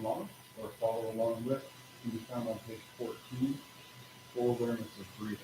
along or follow along with can be found on page 14, Full Awareness of Breathing.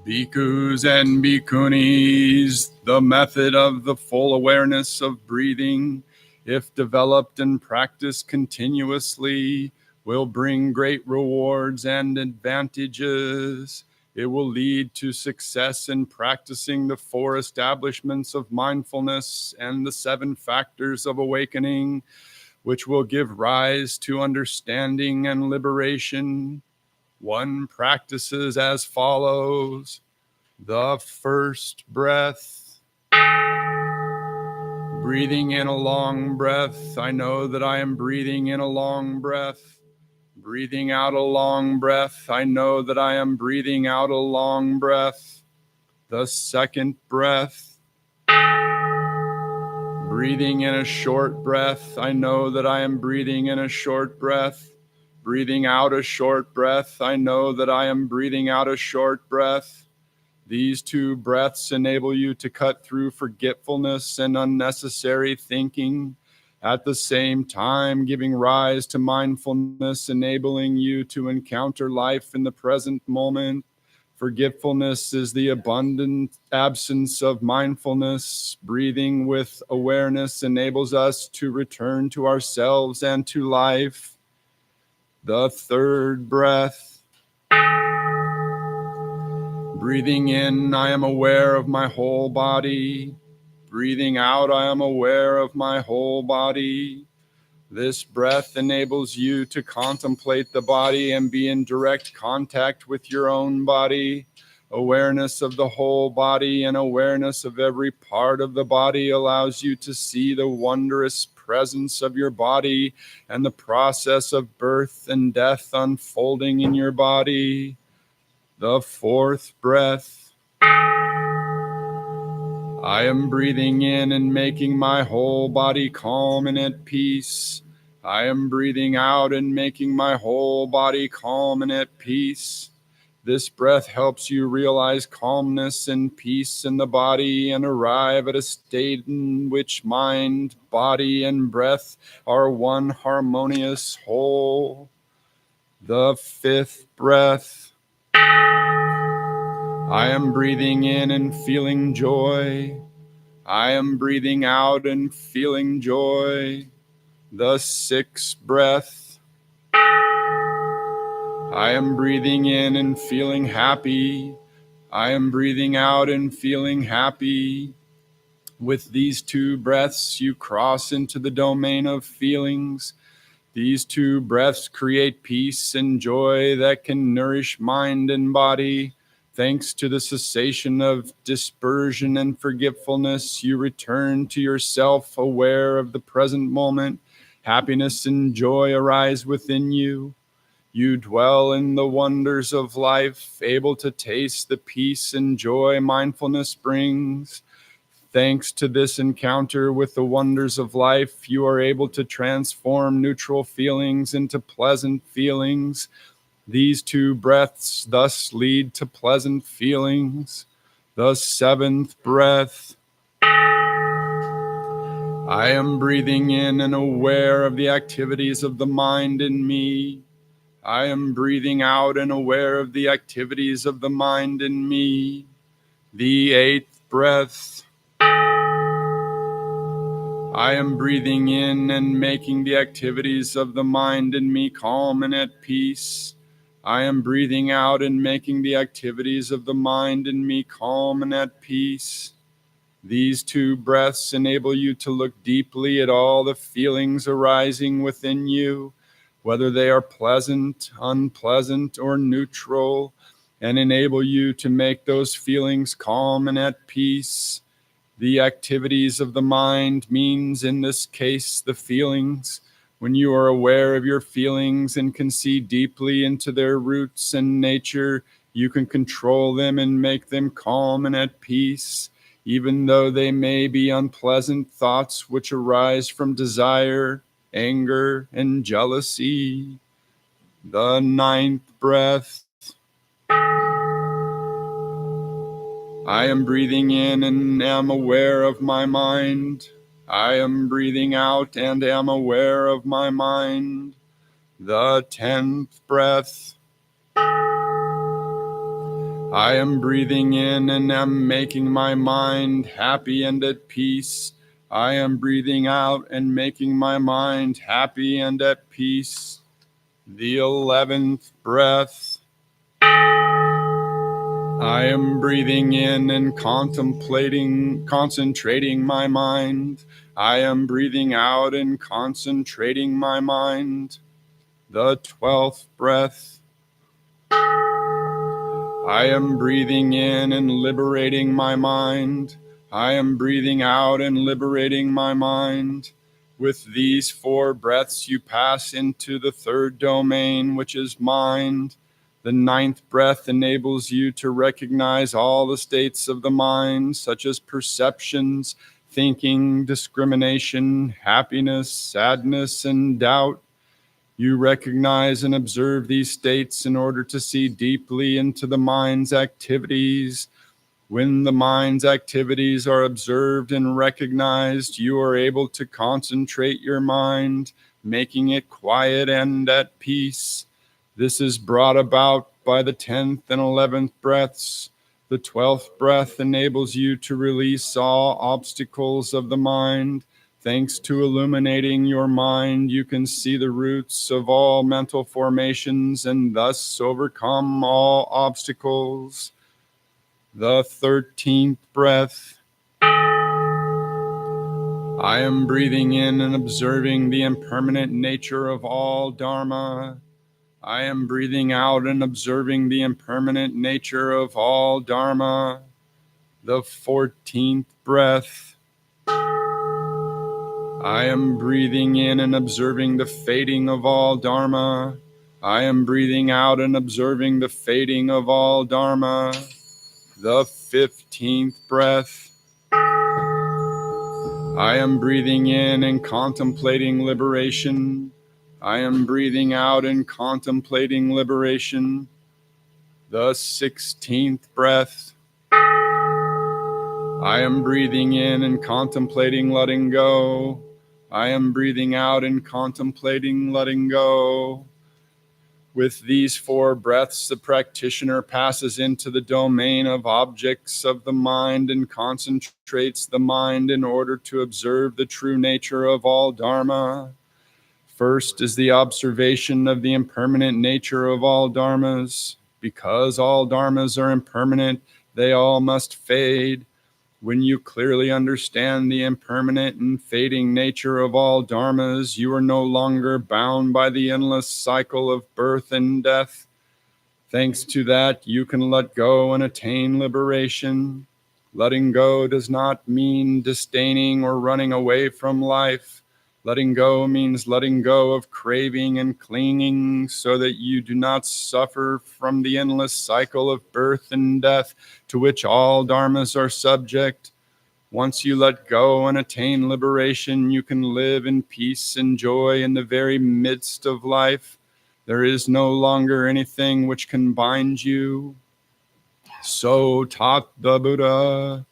Bhikkhus and bhikkhunis, the method of the full awareness of breathing, if developed and practiced continuously, will bring great rewards and advantages. It will lead to success in practicing the 4 establishments of mindfulness and the 7 factors of awakening, which will give rise to understanding and liberation. One practices as follows. The first breath. Breathing in a long breath. I know that I am breathing in a long breath. Breathing out a long breath. I know that I am breathing out a long breath. The second breath. Breathing in a short breath. I know that I am breathing in a short breath. Breathing out a short breath. I know that I am breathing out a short breath. These 2 breaths enable you to cut through forgetfulness and unnecessary thinking, at the same time giving rise to mindfulness, enabling you to encounter life in the present moment. Forgetfulness is the abundant absence of mindfulness. Breathing with awareness enables us to return to ourselves and to life. The third breath. Breathing in, I am aware of my whole body. Breathing out, I am aware of my whole body. This breath enables you to contemplate the body and be in direct contact with your own body. Awareness of the whole body and awareness of every part of the body allows you to see the wondrous presence of your body and the process of birth and death unfolding in your body. The fourth breath. I am breathing in and making my whole body calm and at peace. I am breathing out and making my whole body calm and at peace. This breath helps you realize calmness and peace in the body and arrive at a state in which mind, body, and breath are one harmonious whole. The fifth breath. I am breathing in and feeling joy. I am breathing out and feeling joy. The sixth breath. I am breathing in and feeling happy. I am breathing out and feeling happy. With these 2 breaths, you cross into the domain of feelings. These 2 breaths create peace and joy that can nourish mind and body. Thanks to the cessation of dispersion and forgetfulness, you return to yourself, aware of the present moment. Happiness and joy arise within you. You dwell in the wonders of life, able to taste the peace and joy mindfulness brings. Thanks to this encounter with the wonders of life, you are able to transform neutral feelings into pleasant feelings. These 2 breaths thus lead to pleasant feelings. The 7th breath. I am breathing in and aware of the activities of the mind in me. I am breathing out and aware of the activities of the mind in me. The 8th breath. I am breathing in and making the activities of the mind in me calm and at peace. I am breathing out and making the activities of the mind in me calm and at peace. These 2 breaths enable you to look deeply at all the feelings arising within you, whether they are pleasant, unpleasant, or neutral, and enable you to make those feelings calm and at peace. The activities of the mind means, in this case, the feelings. When you are aware of your feelings and can see deeply into their roots and nature, you can control them and make them calm and at peace, even though they may be unpleasant thoughts which arise from desire, anger, and jealousy. The 9th breath. I am breathing in and am aware of my mind. I am breathing out and am aware of my mind. The 10th breath. I am breathing in and am making my mind happy and at peace. I am breathing out and making my mind happy and at peace. The 11th breath. I am breathing in and concentrating my mind. I am breathing out and concentrating my mind. The 12th breath. I am breathing in and liberating my mind. I am breathing out and liberating my mind. With these 4 breaths, you pass into the 3rd domain, which is mind. The 9th breath enables you to recognize all the states of the mind, such as perceptions, thinking, discrimination, happiness, sadness, and doubt. You recognize and observe these states in order to see deeply into the mind's activities. When the mind's activities are observed and recognized, you are able to concentrate your mind, making it quiet and at peace. This is brought about by the 10th and 11th breaths. The 12th breath enables you to release all obstacles of the mind. Thanks to illuminating your mind, you can see the roots of all mental formations and thus overcome all obstacles. The 13th breath. I am breathing in and observing the impermanent nature of all Dharma. I am breathing out and observing the impermanent nature of all Dharma. The 14th breath. I am breathing in and observing the fading of all Dharma. I am breathing out and observing the fading of all Dharma. The 15th breath. I am breathing in and contemplating liberation. I am breathing out and contemplating liberation. The 16th breath. I am breathing in and contemplating letting go. I am breathing out and contemplating letting go. With these 4 breaths, the practitioner passes into the domain of objects of the mind and concentrates the mind in order to observe the true nature of all Dharma. First is the observation of the impermanent nature of all dharmas. Because all dharmas are impermanent, they all must fade. When you clearly understand the impermanent and fading nature of all dharmas, you are no longer bound by the endless cycle of birth and death. Thanks to that, you can let go and attain liberation. Letting go does not mean disdaining or running away from life. Letting go means letting go of craving and clinging so that you do not suffer from the endless cycle of birth and death to which all dharmas are subject. Once you let go and attain liberation, you can live in peace and joy in the very midst of life. There is no longer anything which can bind you. So taught the Buddha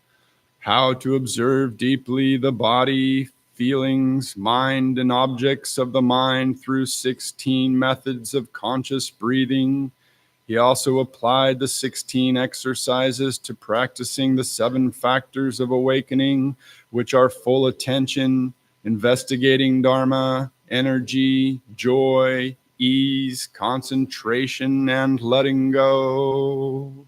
how to observe deeply the body, feelings, mind, and objects of the mind through 16 methods of conscious breathing. He also applied the 16 exercises to practicing the 7 factors of awakening, which are full attention, investigating Dharma, energy, joy, ease, concentration, and letting go.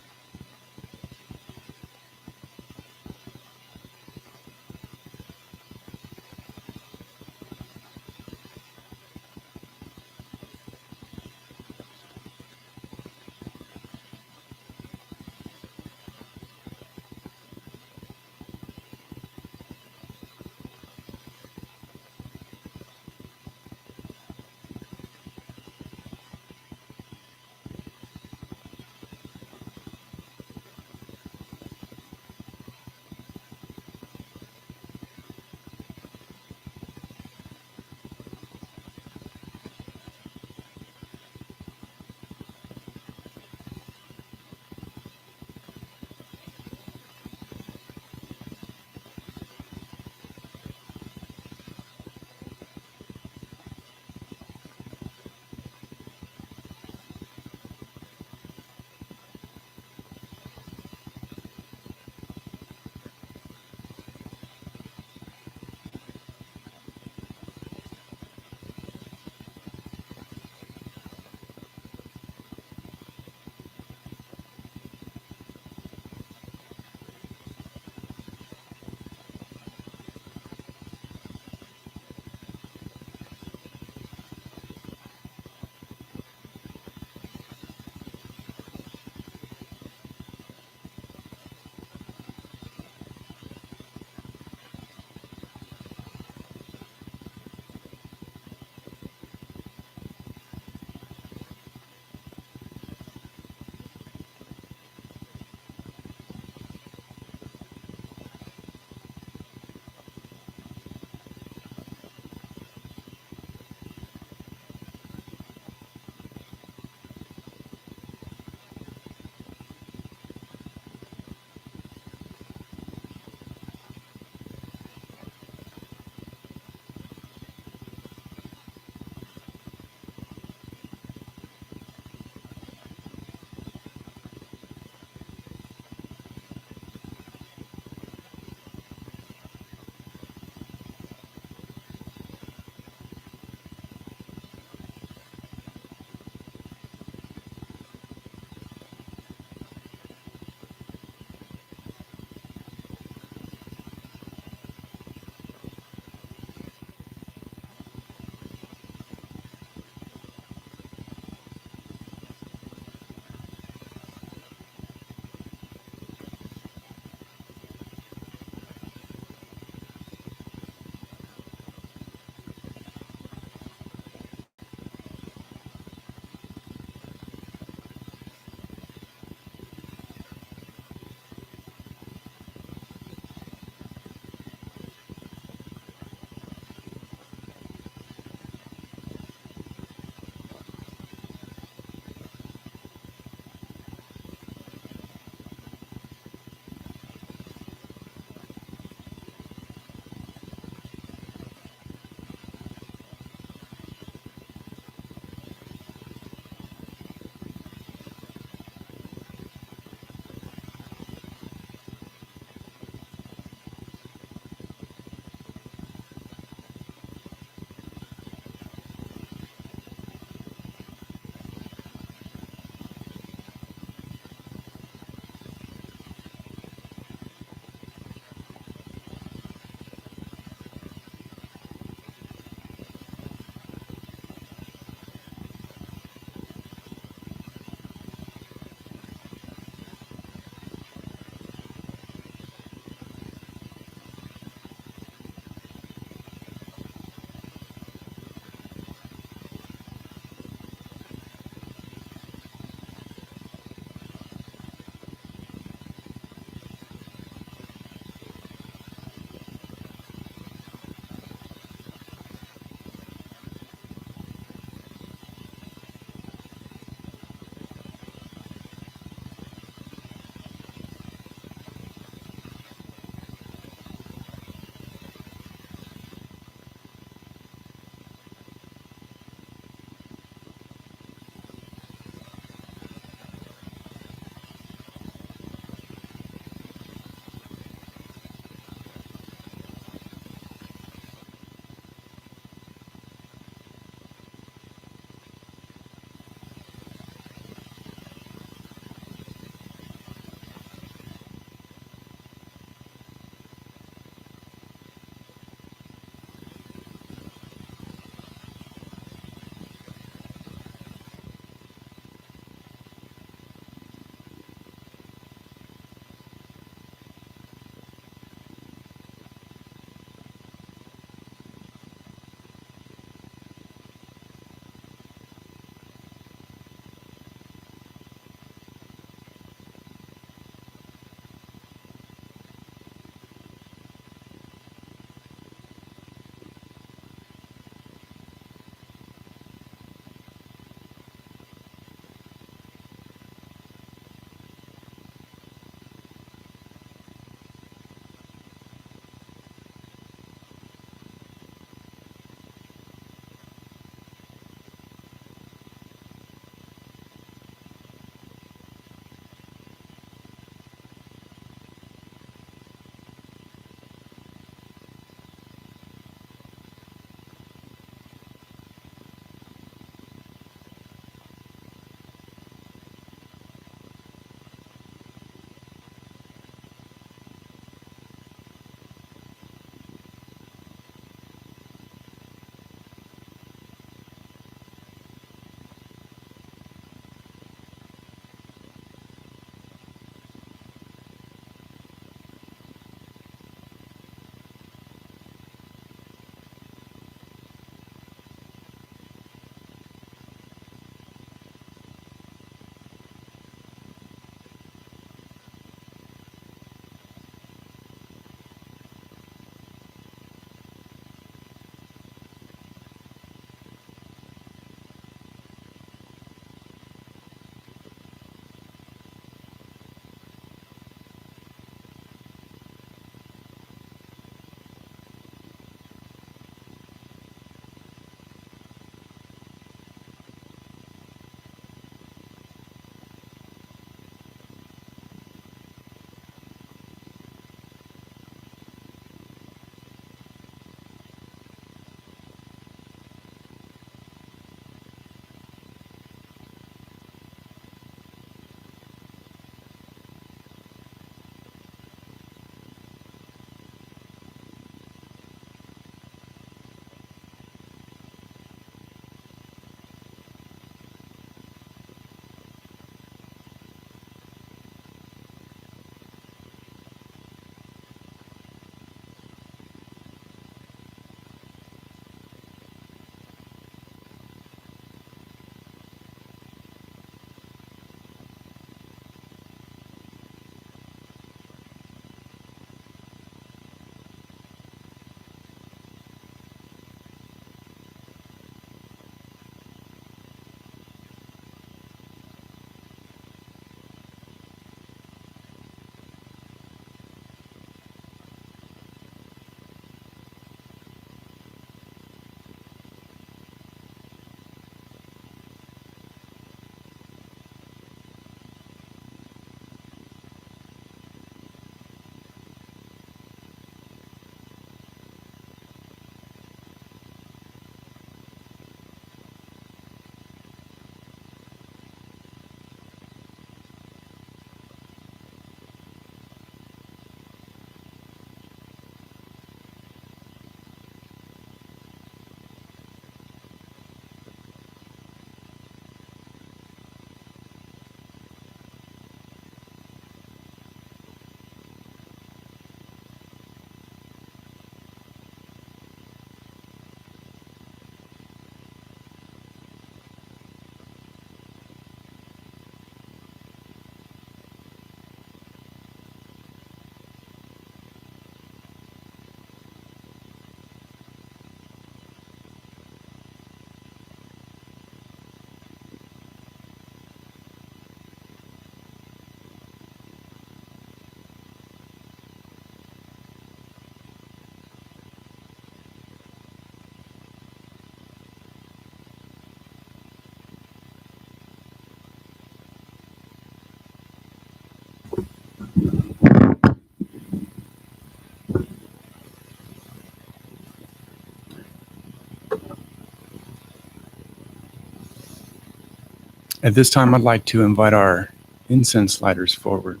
At this time, I'd like to invite our incense lighters forward.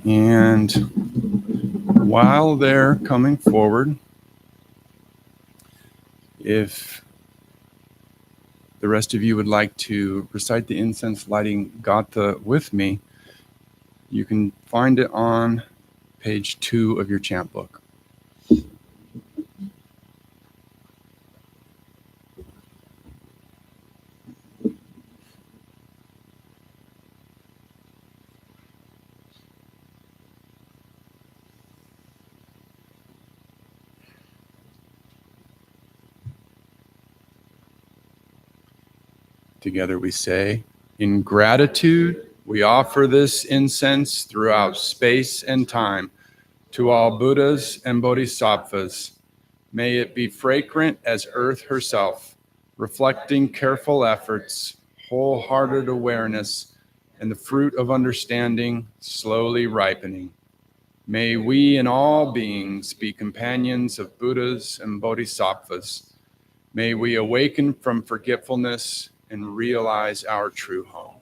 And while they're coming forward, if the rest of you would like to recite the incense lighting gatha with me, you can find it on page 2 of your chant book. Together we say, in gratitude, we offer this incense throughout space and time to all Buddhas and Bodhisattvas. May it be fragrant as earth herself, reflecting careful efforts, wholehearted awareness, and the fruit of understanding slowly ripening. May we and all beings be companions of Buddhas and Bodhisattvas. May we awaken from forgetfulness and realize our true home.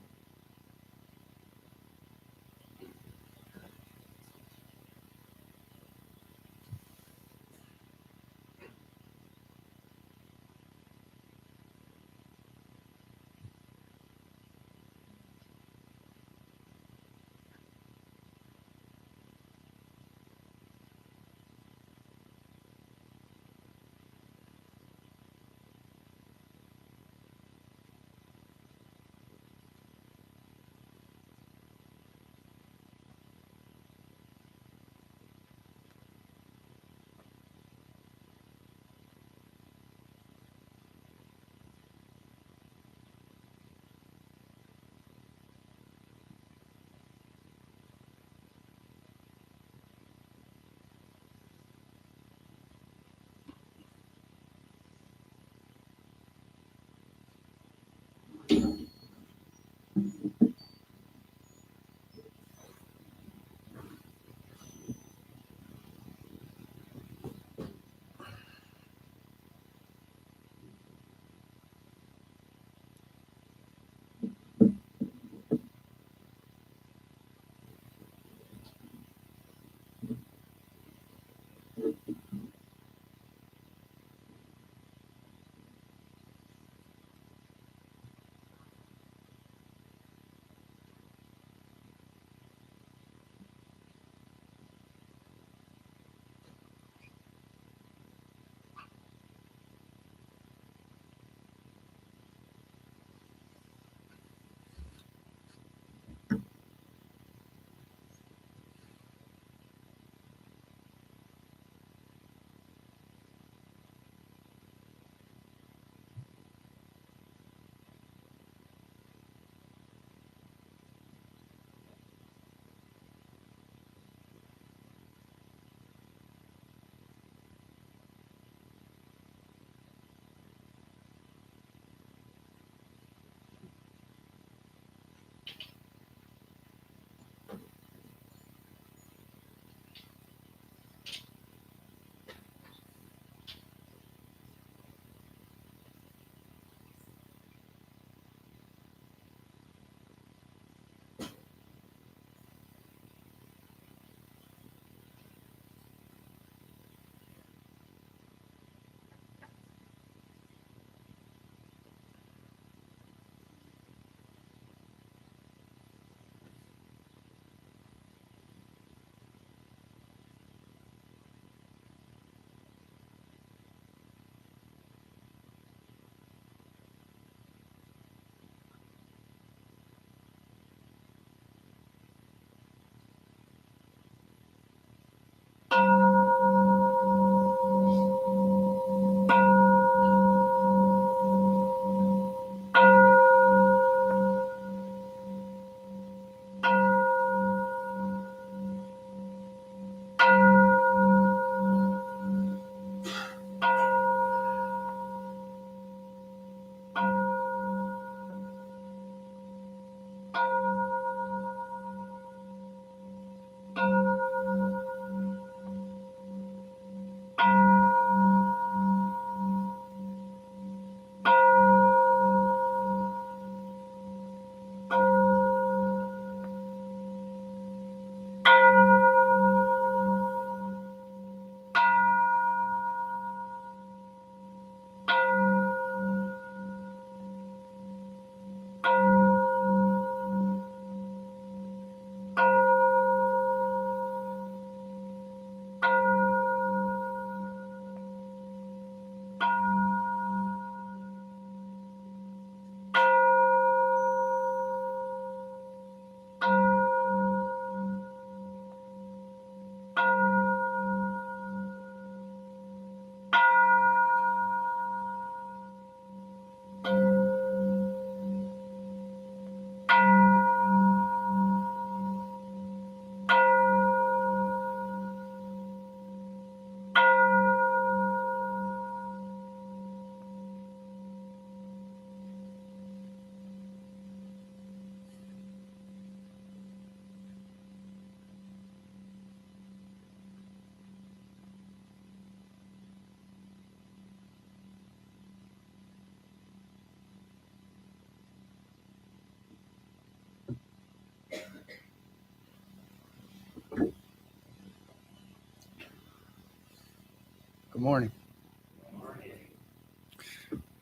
Good morning.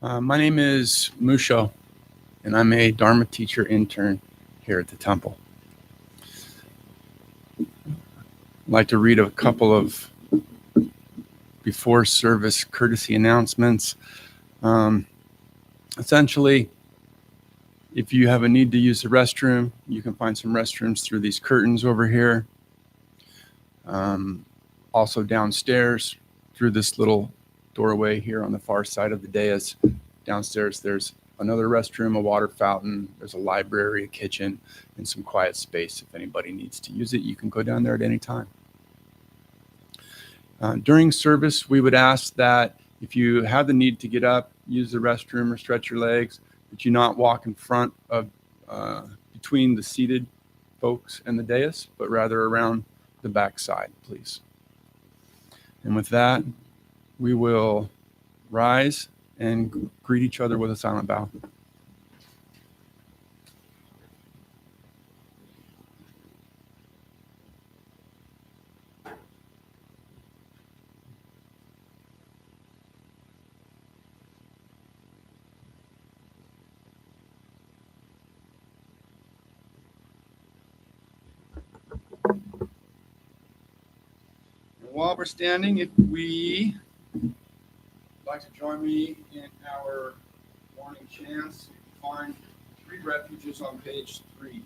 My name is Mūshō, and I'm a Dharma teacher intern here at the temple. I'd like to read a couple of before service courtesy announcements. Essentially, if you have a need to use the restroom, you can find some restrooms through these curtains over here. Also downstairs through this little doorway here on the far side of the dais. Downstairs, there's another restroom, a water fountain, there's a library, a kitchen, and some quiet space. If anybody needs to use it, you can go down there at any time. During service, we would ask that if you have the need to get up, use the restroom or stretch your legs, that you not walk in front of, between the seated folks and the dais, but rather around the back side, please. And with that, we will rise and greet each other with a silent bow. While we're standing, if we like to join me in our morning chants, you can find 3 refuges on page 3.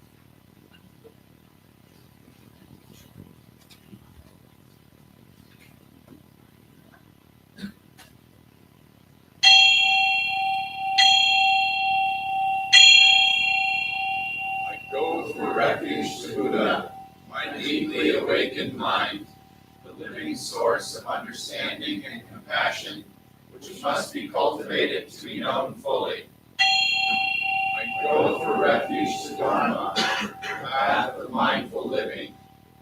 I go for refuge to Buddha, my deeply awakened mind, the living source of understanding and compassion, which must be cultivated to be known fully. I go for refuge to Dharma, the path of mindful living,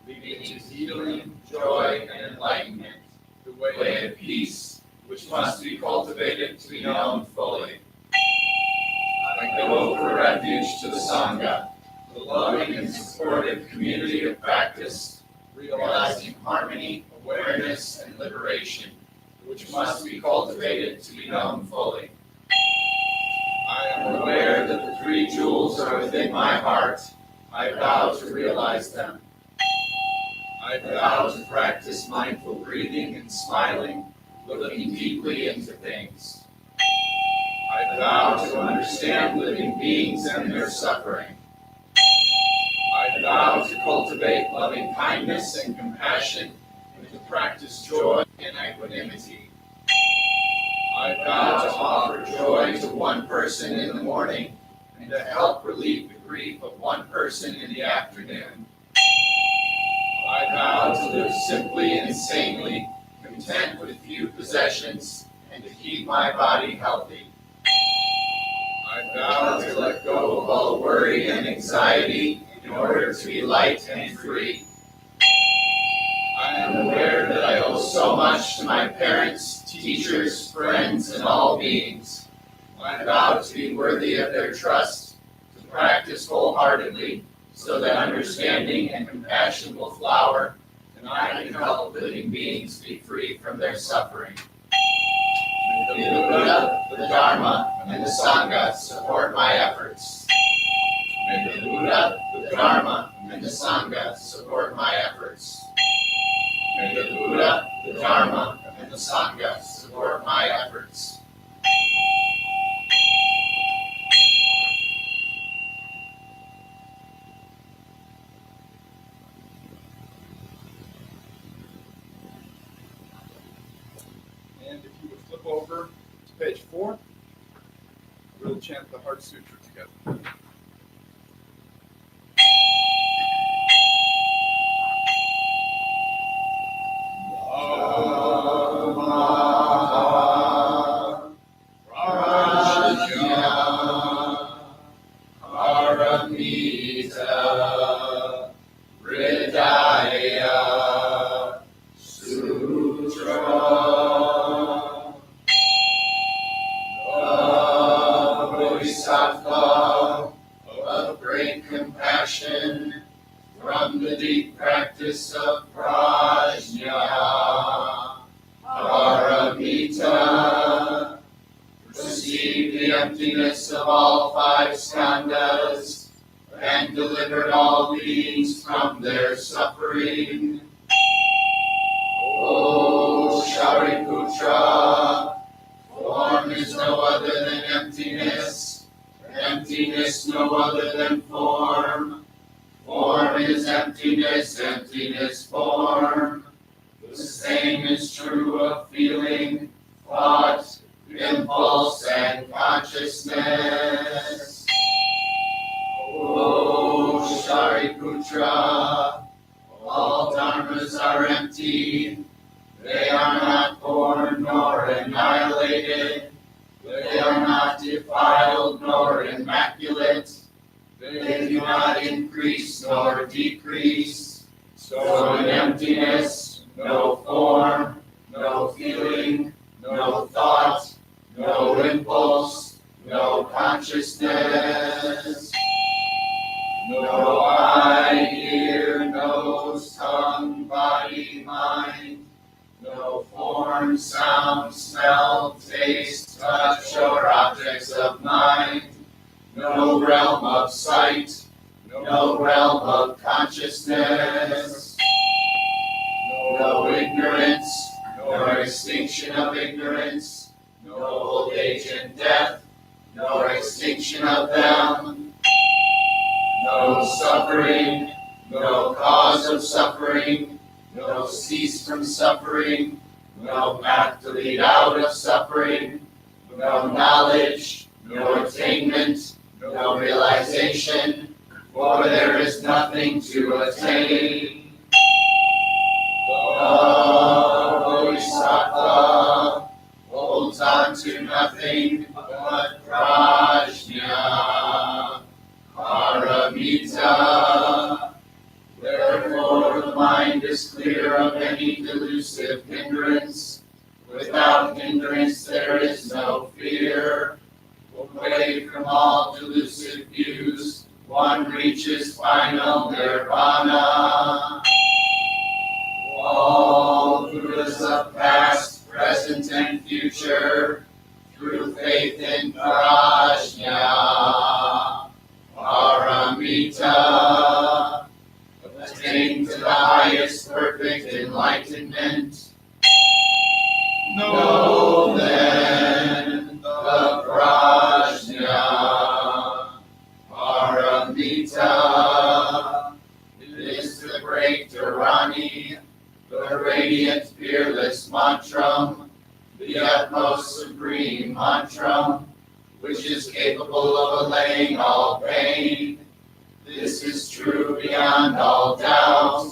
leading to healing, joy, and enlightenment, the way of peace, which must be cultivated to be known fully. I go for refuge to the Sangha, the loving and supportive community of practice, realizing harmony, awareness, and liberation, which must be cultivated to be known fully. I am aware that the 3 jewels are within my heart. I vow to realize them. I vow to practice mindful breathing and smiling, looking deeply into things. I vow to understand living beings and their suffering. I vow to cultivate loving kindness and compassion, and to practice joy and equanimity. I vow to offer joy to one person in the morning, and to help relieve the grief of one person in the afternoon. I vow to live simply and sanely, content with few possessions, and to keep my body healthy. I vow to let go of all worry and anxiety in order to be light and free. I am aware that I owe so much to my parents, teachers, friends, and all beings. I vow to be worthy of their trust, to practice wholeheartedly, so that understanding and compassion will flower, and I can help living beings be free from their suffering. May the Buddha, the Dharma, and the Sangha support my efforts. May the Buddha, the Dharma, and the Sangha support my efforts. May the Buddha, the Dharma, and the Sangha support my efforts. And if you would flip over to page 4, we'll chant the Heart Sutra together. Of great compassion, from the deep practice of prajna, Paramita. Perceived the emptiness of all five skandhas and delivered all beings from their suffering. O Shariputra, form is no other than emptiness, emptiness no other than form. Form is emptiness, emptiness form. The same is true of feeling, thought, impulse, and consciousness. O Shariputra, all dharmas are empty. They are not born nor annihilated. They are not defiled nor immaculate. They do not increase nor decrease. So in emptiness, no form, no feeling, no thought, no impulse, no consciousness. No eye, ear, nose, tongue, body, mind. No form, sound, smell, taste, touch, or objects of mind. No realm of sight. No realm of consciousness. No ignorance, nor extinction of ignorance. No old age and death, nor extinction of them. No suffering, no cause of suffering, no cease from suffering, no path to lead out of suffering, no knowledge, no attainment, no realization, for there is nothing to attain. The Bodhisattva holds on to nothing but prajna. Paramita. Therefore the mind is clear of any delusive hindrance. Without hindrance there is no fear. Away from all delusive views, one reaches final nirvana. All Buddhas of past, present, and future, through faith in prajna, Paramita, attain to the highest perfect enlightenment. Know then the prajna, Paramita, is the great Dharani, the radiant, fearless mantram, the utmost supreme mantram, which is capable of allaying all pain. This is true beyond all doubt.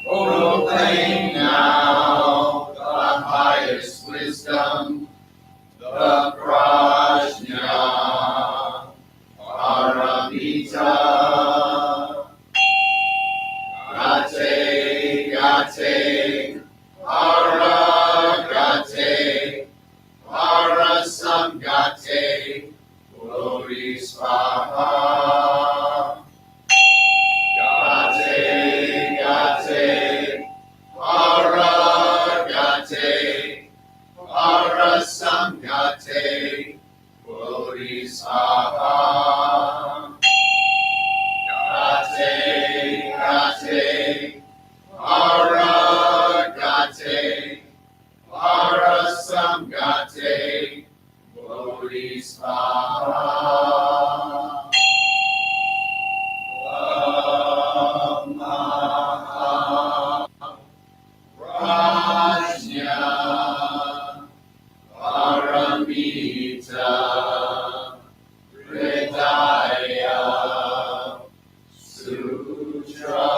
Proclaim now the highest wisdom, the prajna, paramita. Gate, gate, paragate, parasamgate, bodhisvaha. Gate, gate, paragate, parasamgate, bodhisvaha. Gate, gate, paragate, parasamgate, bodhisvaha. Prajna Paramita Hridaya Sutra.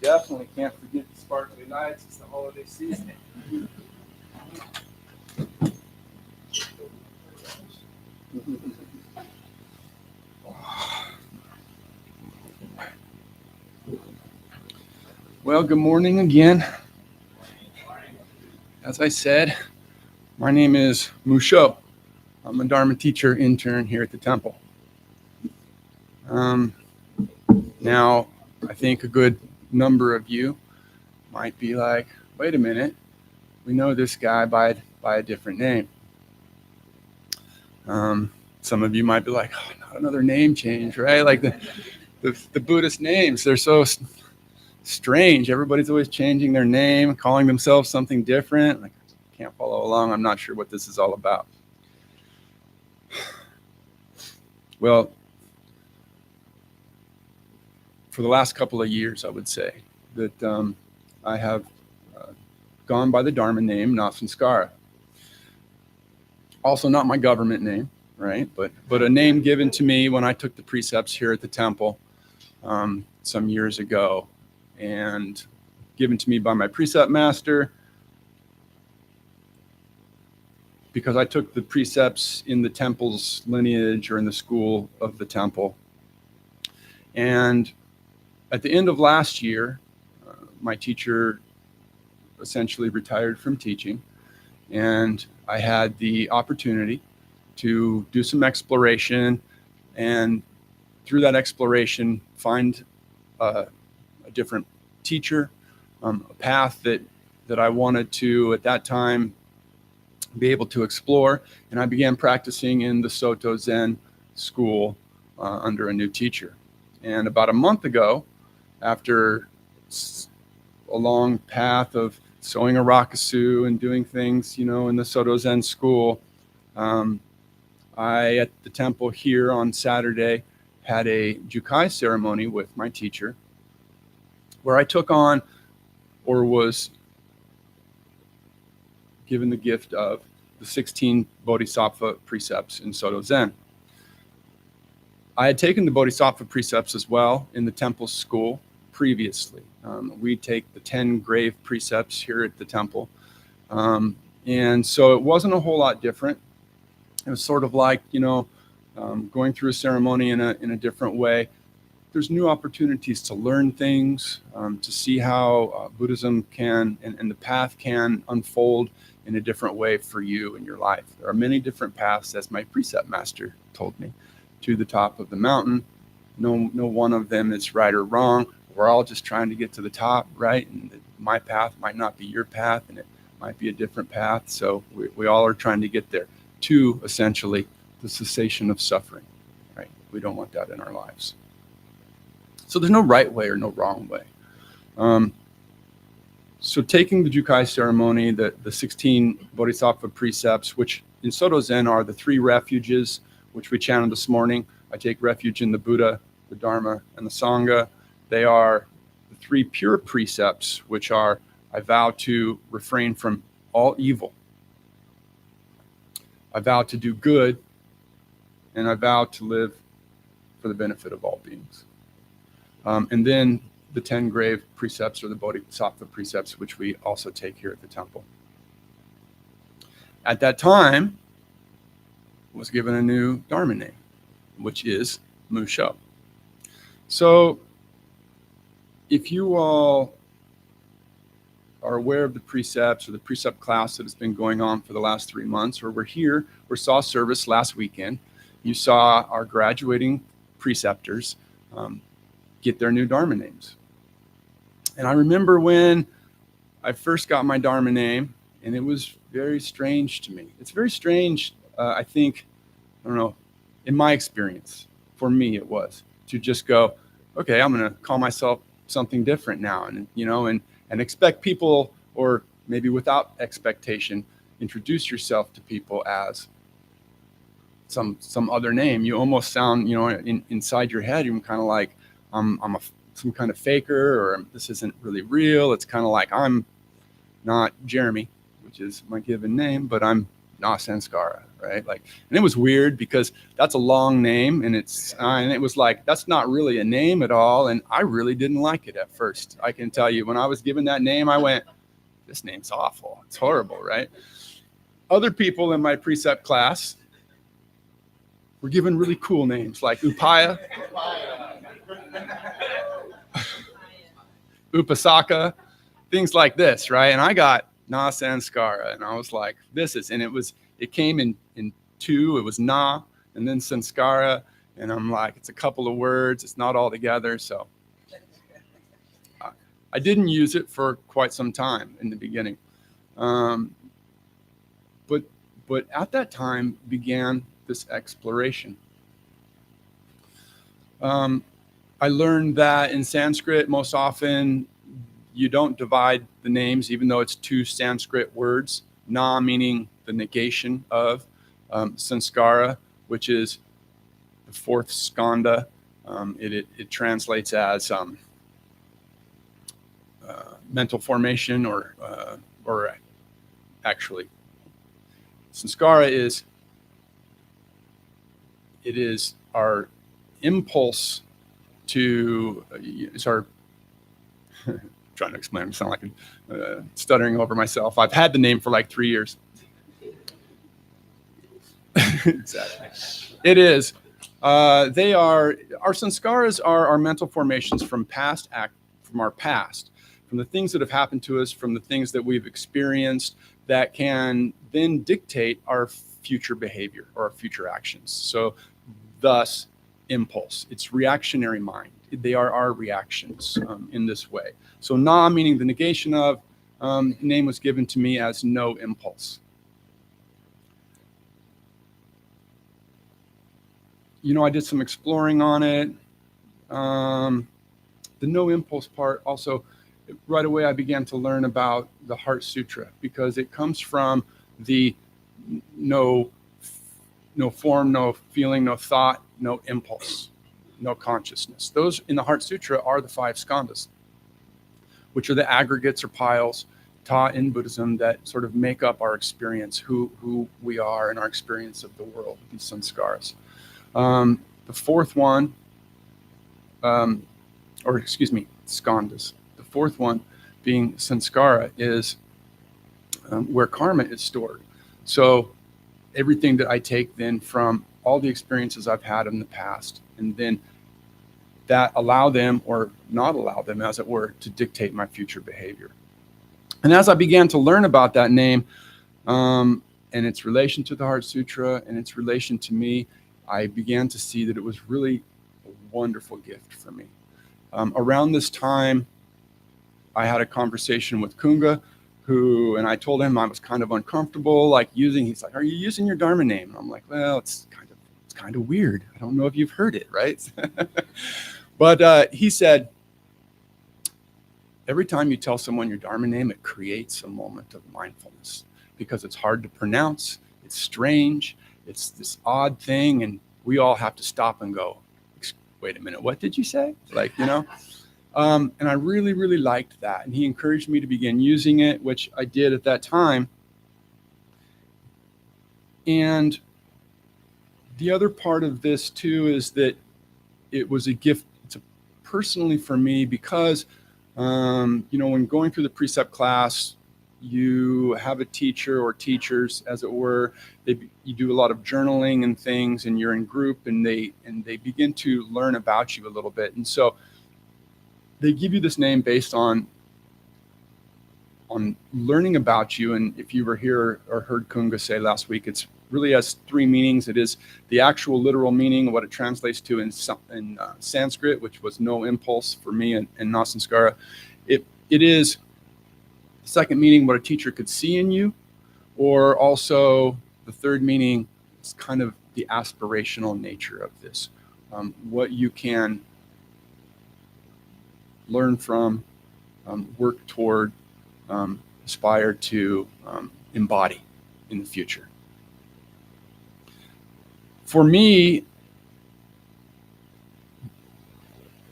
definitely can't forget the sparkly lights. It's the holiday season. Well, good morning again. As I said, my name is Mūshō. I'm a Dharma teacher intern here at the temple. Now, I think a good number of you might be like, wait a minute, we know this guy by a different name. Some of you might be like, oh, not another name change, right? Like the Buddhist names, they're so strange. Everybody's always changing their name, calling themselves something different. Like, I can't follow along. I'm not sure what this is all about. Well, for the last couple of years, I would say that I have gone by the Dharma name, Nasanskara. Also not my government name, right? But a name given to me when I took the precepts here at the temple some years ago, and given to me by my precept master, because I took the precepts in the temple's lineage or in the school of the temple. And at the end of last year, my teacher essentially retired from teaching, and I had the opportunity to do some exploration, and through that exploration, find a different teacher, a path that I wanted to, at that time, be able to explore. And I began practicing in the Soto Zen school under a new teacher. And about a month ago, after a long path of sewing a rakusu and doing things, in the Soto Zen school, I, at the temple here on Saturday, had a jukai ceremony with my teacher, where I took on, or was given the gift of, the 16 Bodhisattva precepts in Soto Zen. I had taken the Bodhisattva precepts as well in the temple school previously. We take the 10 grave precepts here at the temple. And so it wasn't a whole lot different. It was sort of like, going through a ceremony in a different way. There's new opportunities to learn things, to see how Buddhism can and the path can unfold in a different way for you in your life. There are many different paths, as my precept master told me, to the top of the mountain. No one of them is right or wrong. We're all just trying to get to the top, right? And my path might not be your path, and it might be a different path. So we all are trying to get there to, essentially, the cessation of suffering, right? We don't want that in our lives. So there's no right way or no wrong way. So taking the jukai ceremony, the 16 Bodhisattva precepts, which in Soto Zen are the 3 refuges, which we chanted this morning. I take refuge in the Buddha, the Dharma, and the Sangha. They are the 3 pure precepts, which are, I vow to refrain from all evil. I vow to do good, and I vow to live for the benefit of all beings. And then the 10 grave precepts, or the Bodhisattva precepts, which we also take here at the temple. At that time, was given a new Dharma name, which is Mūshō. So if you all are aware of the precepts or the precept class that has been going on for the last 3 months, or we saw service last weekend, you saw our graduating preceptors get their new Dharma names. And I remember when I first got my Dharma name, and it was very strange to me. It's very strange, I think, in my experience, for me it was, to just go, okay, I'm going to call myself something different now, and expect people, or maybe without expectation, introduce yourself to people as some other name. You almost sound, inside your head, you're kind of like, I'm some kind of faker, or this isn't really real. It's kind of like, I'm not Jeremy, which is my given name, but I'm Na Sanskara, right? Like, and it was weird because that's a long name, and it was like, that's not really a name at all. And I really didn't like it at first. I can tell you, when I was given that name, I went, this name's awful. It's horrible, right? Other people in my precept class were given really cool names like Upaya, Upasaka, things like this, right? And I got Na Sanskara, and I was like, it came in two. It was Na, and then Sanskara, and I'm like, it's a couple of words. It's not all together. So I didn't use it for quite some time in the beginning. But at that time began this exploration. I learned that in Sanskrit, most often you don't divide the names, even though it's two Sanskrit words. Na meaning the negation of, sanskara, which is the fourth skanda. It translates as mental formation, or actually, sanskara is our impulse to, it's our, trying to explain, I sound like I'm stuttering over myself. I've had the name for like 3 years. Exactly. It is. Our sanskaras are our mental formations from our past, from the things that have happened to us, from the things that we've experienced that can then dictate our future behavior or our future actions. So thus, impulse. It's reactionary mind. They are our reactions in this way. So Na meaning the negation of, name was given to me as no impulse. I did some exploring on it. The no impulse part also, right away I began to learn about the Heart Sutra, because it comes from the no form, no feeling, no thought, no impulse, no consciousness. Those in the Heart Sutra are the 5 skandhas, which are the aggregates or piles taught in Buddhism that sort of make up our experience, who we are and our experience of the world, these sanskaras. The fourth one, skandhas. The fourth one being sanskara is where karma is stored. So everything that I take then from all the experiences I've had in the past, and then that allow them or not allow them, as it were, to dictate my future behavior. And as I began to learn about that name and its relation to the Heart Sutra and its relation to me, I began to see that it was really a wonderful gift for me. Around this time, I had a conversation with Kunga, and I told him I was kind of uncomfortable, he's like, are you using your Dharma name? And I'm like, well, it's kind of weird. I don't know if you've heard it, right? But he said, every time you tell someone your Dharma name, it creates a moment of mindfulness, because it's hard to pronounce, it's strange, it's this odd thing, and we all have to stop and go, wait a minute, what did you say? And I really, really liked that. And he encouraged me to begin using it, which I did at that time. And the other part of this too is that it was a gift personally for me, because when going through the precept class, you have a teacher or teachers, as it were. You do a lot of journaling and things, and you're in group, and they begin to learn about you a little bit. And so they give you this name based on learning about you. And if you were here or heard Kunga say last week, it's really has 3 meanings. It is the actual literal meaning of what it translates to in Sanskrit, which was no impulse for me, and Na Sanskara. It is the second meaning, what a teacher could see in you, or also the third meaning is kind of the aspirational nature of this, what you can learn from, work toward, aspire to embody in the future. For me,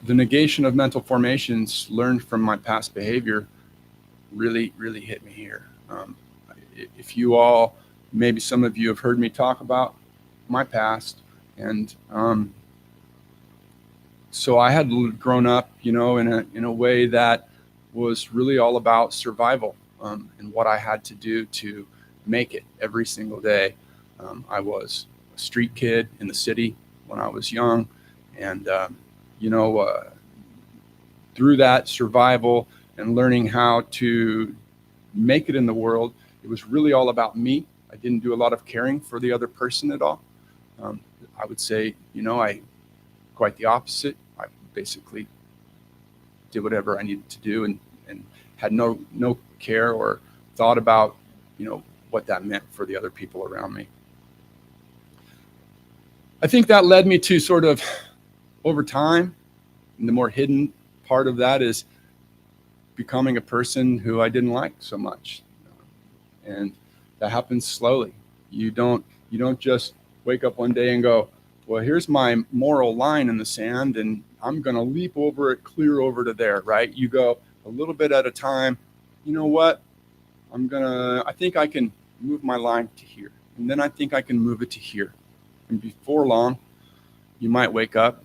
the negation of mental formations learned from my past behavior really, really hit me here. If you all maybe some of you have heard me talk about my past. And so I had grown up, in a way that was really all about survival, and what I had to do to make it every single day. I was a street kid in the city when I was young, and through that survival and learning how to make it in the world, it was really all about me. I didn't do a lot of caring for the other person at all. I would say, I quite the opposite. I basically did whatever I needed to do, and had no care or thought about, what that meant for the other people around me. I think that led me to sort of, over time, and the more hidden part of that is becoming a person who I didn't like so much. And that happens slowly. You don't just wake up one day and go, well, here's my moral line in the sand, and I'm going to leap over it, clear over to there, right? You go a little bit at a time. You know what? I think I can move my line to here. And then I think I can move it to here. And before long, you might wake up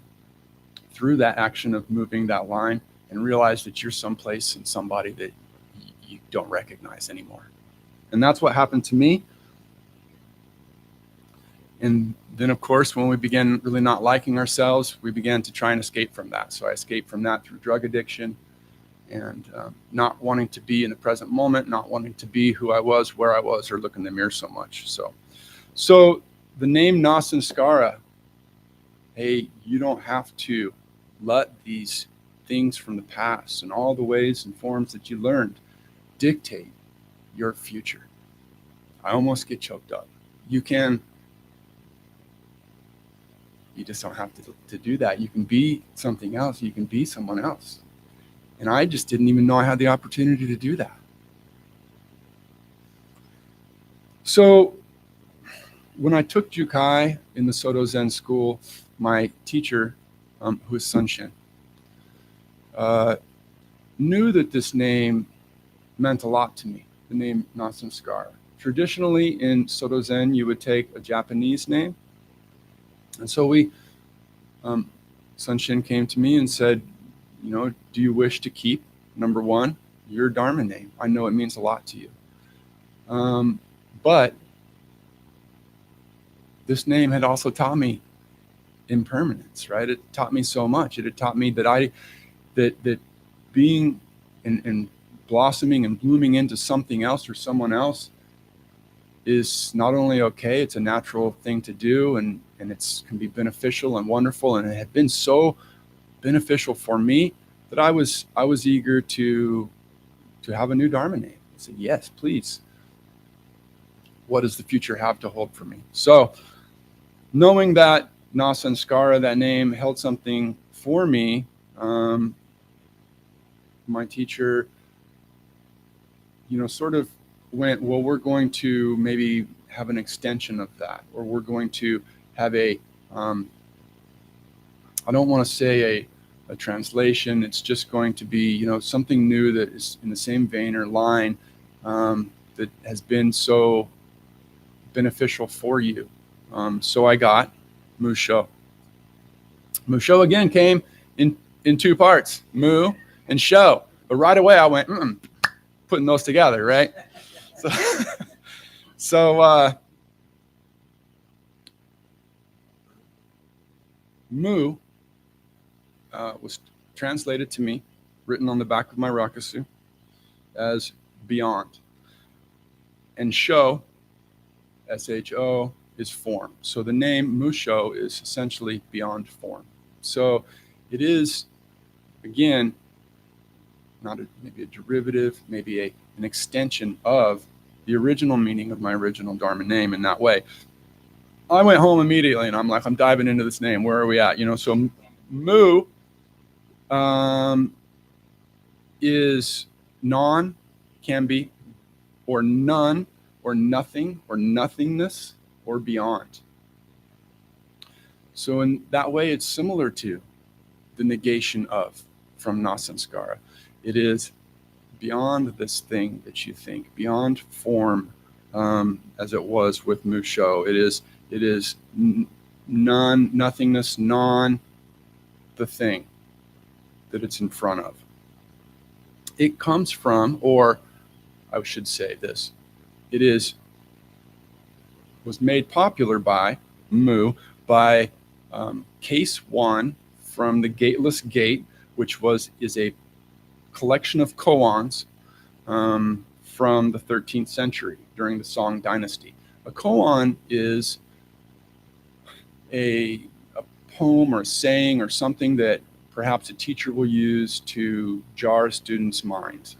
through that action of moving that line and realize that you're someplace and somebody that you don't recognize anymore. And that's what happened to me. And then, of course, when we began really not liking ourselves, we began to try and escape from that. So I escaped from that through drug addiction, and not wanting to be in the present moment, not wanting to be who I was, where I was, or look in the mirror so much. So the name Nasanskara, hey, you don't have to let these things from the past and all the ways and forms that you learned dictate your future. I almost get choked up. You just don't have to do that. You can be something else. You can be someone else. And I just didn't even know I had the opportunity to do that. So when I took Jukai in the Soto Zen school, my teacher, who is Sunshin, knew that this name meant a lot to me, the name Nasanskara. Traditionally in Soto Zen, you would take a Japanese name. And so Sunshin came to me and said, do you wish to keep, number one, your Dharma name? I know it means a lot to you. But this name had also taught me impermanence, right? It taught me so much. It had taught me that that being and blossoming and blooming into something else or someone else is not only okay, it's a natural thing to do, and it can be beneficial and wonderful, and it had been so beneficial for me that I was eager to have a new Dharma name. I said, yes, please. What does the future have to hold for me? So knowing that Nasanskara, that name, held something for me, my teacher, sort of went, well, we're going to maybe have an extension of that, or we're going to have I don't want to say a translation. It's just going to be, something new that is in the same vein or line that has been so beneficial for you. So I got Mūshō. Mūshō again came in two parts, Mu and Shō. But right away I went, putting those together, right? So Mu was translated to me, written on the back of my rakusu, as beyond. And Shō, S-H-O, is form. So the name Mūshō is essentially beyond form. So it is, again, maybe a derivative, maybe an extension of the original meaning of my original Dharma name in that way. I went home immediately and I'm like, I'm diving into this name. Where are we at? So Mu is non, can be, or none, or nothing, or nothingness, or beyond. So in that way, it's similar to the negation of from Nasanskara. It is beyond this thing that you think, beyond form, as it was with Mūshō. It is nothingness, the thing that it's in front of. It comes from, or I should say this, was made popular by by Case 1 from the Gateless Gate, which is a collection of koans from the 13th century during the Song dynasty. A koan is a poem or a saying or something that perhaps a teacher will use to jar a student's mind.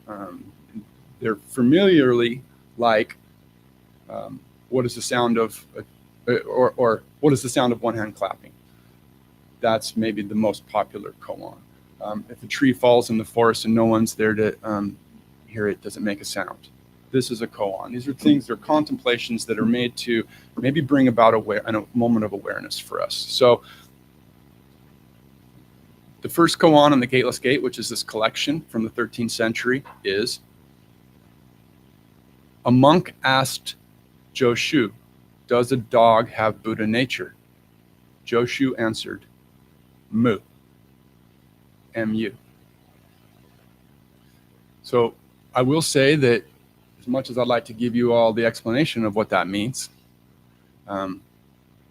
They're familiarly like, what is the sound of, or what is the sound of one hand clapping? That's maybe the most popular koan. If a tree falls in the forest and no one's there to hear it, does it make a sound? This is a koan. These are things, they're contemplations that are made to maybe bring about a moment of awareness for us. So the first koan on the Gateless Gate, which is this collection from the 13th century, is: a monk asked Joshu, "Does a dog have Buddha nature?" Joshu answered, "Mu." M-U. So I will say that as much as I'd like to give you all the explanation of what that means,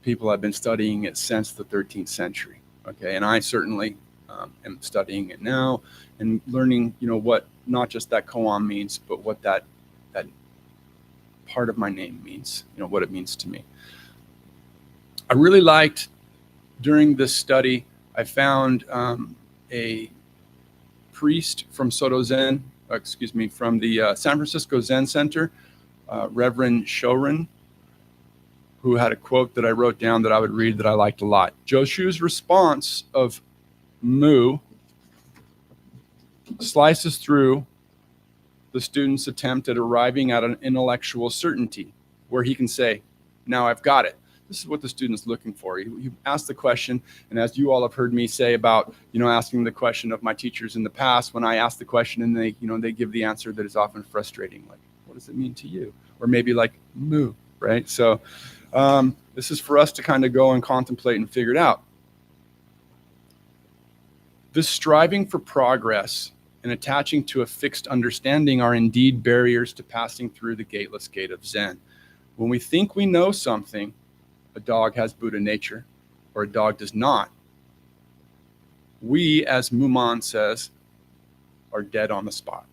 people have been studying it since the 13th century. Okay, and I certainly am studying it now and learning, what not just that koan means, but what that part of my name means, what it means to me. I really liked, during this study, I found a priest from Soto Zen, from the San Francisco Zen Center, Reverend Shorin, who had a quote that I wrote down that I would read that I liked a lot. Joshu's response of Mu slices through the student's attempt at arriving at an intellectual certainty where he can say, "Now I've got it." This is what the student's looking for. You ask the question, and as you all have heard me say about, asking the question of my teachers in the past, when I ask the question and they give the answer that is often frustrating, like, what does it mean to you? Or maybe like, Mu, right? So this is for us to kind of go and contemplate and figure it out. This striving for progress and attaching to a fixed understanding are indeed barriers to passing through the gateless gate of Zen. When we think we know something, a dog has Buddha nature, or a dog does not, we, as Muman says, are dead on the spot.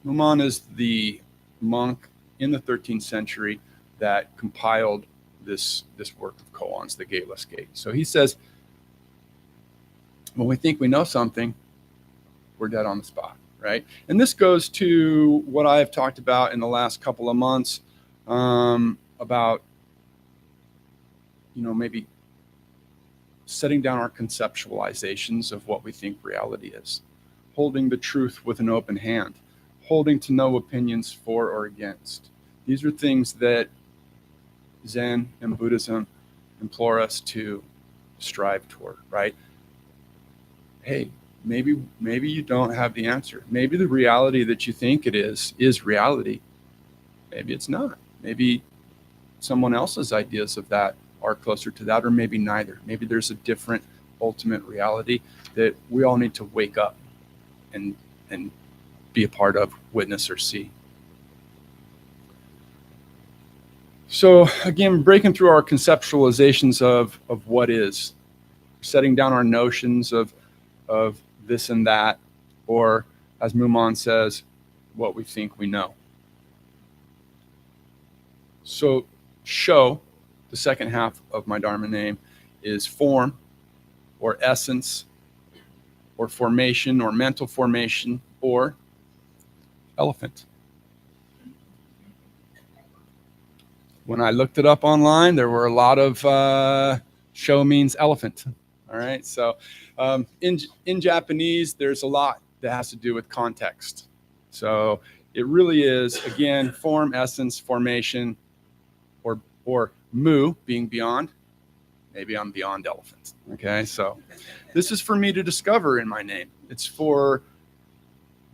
Muman is the monk in the 13th century that compiled this work of koans, the Gateless Gate. So he says, when we think we know something, we're dead on the spot, right? And this goes to what I have talked about in the last couple of months about maybe setting down our conceptualizations of what we think reality is, holding the truth with an open hand, holding to no opinions for or against. These are things that Zen and Buddhism implore us to strive toward, right? Hey, maybe you don't have the answer. Maybe the reality that you think it is reality. Maybe it's not. Maybe someone else's ideas of that are closer to that, or maybe neither. Maybe there's a different ultimate reality that we all need to wake up and be a part of, witness, or see. So again, breaking through our conceptualizations of what is, setting down our notions of this and that, or as Muman says, what we think we know. So Sho, the second half of my Dharma name, is form, or essence, or formation, or mental formation, or elephant. When I looked it up online, there were a lot of Sho means elephant. All right, so in Japanese, there's a lot that has to do with context. So it really is, again, form, essence, formation, or Mu being beyond. Maybe I'm beyond elephant. Okay, so this is for me to discover in my name. It's for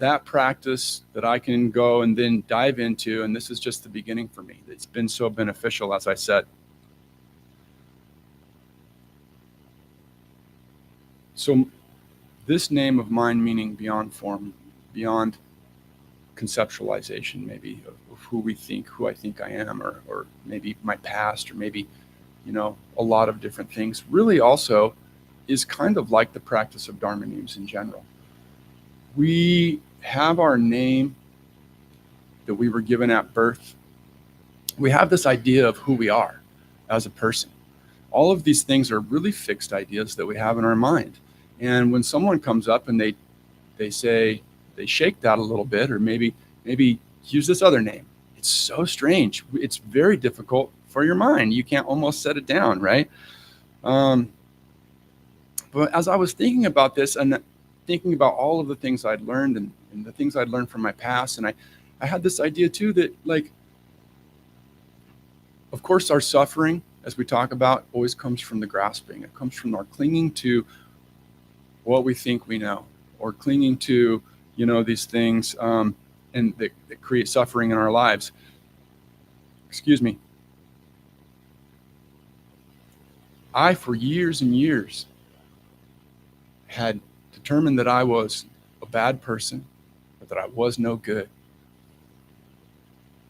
that practice that I can go and then dive into, and this is just the beginning for me. It's been so beneficial, as I said. So this name of mind, meaning beyond form, beyond conceptualization, maybe of who I think I am, or maybe my past, or maybe, a lot of different things, really also is kind of like the practice of Dharma names in general. We have our name that we were given at birth. We have this idea of who we are as a person. All of these things are really fixed ideas that we have in our mind. And when someone comes up and they say, they shake that a little bit, or maybe use this other name, it's so strange. It's very difficult for your mind. You can't almost set it down, right? But as I was thinking about this and thinking about all of the things I'd learned and the things I'd learned from my past, and I had this idea too that, like, of course, our suffering, as we talk about, always comes from the grasping. It comes from our clinging to what we think we know, or clinging to, these things, and that create suffering in our lives. Excuse me. I, for years and years, had determined that I was a bad person, or that I was no good.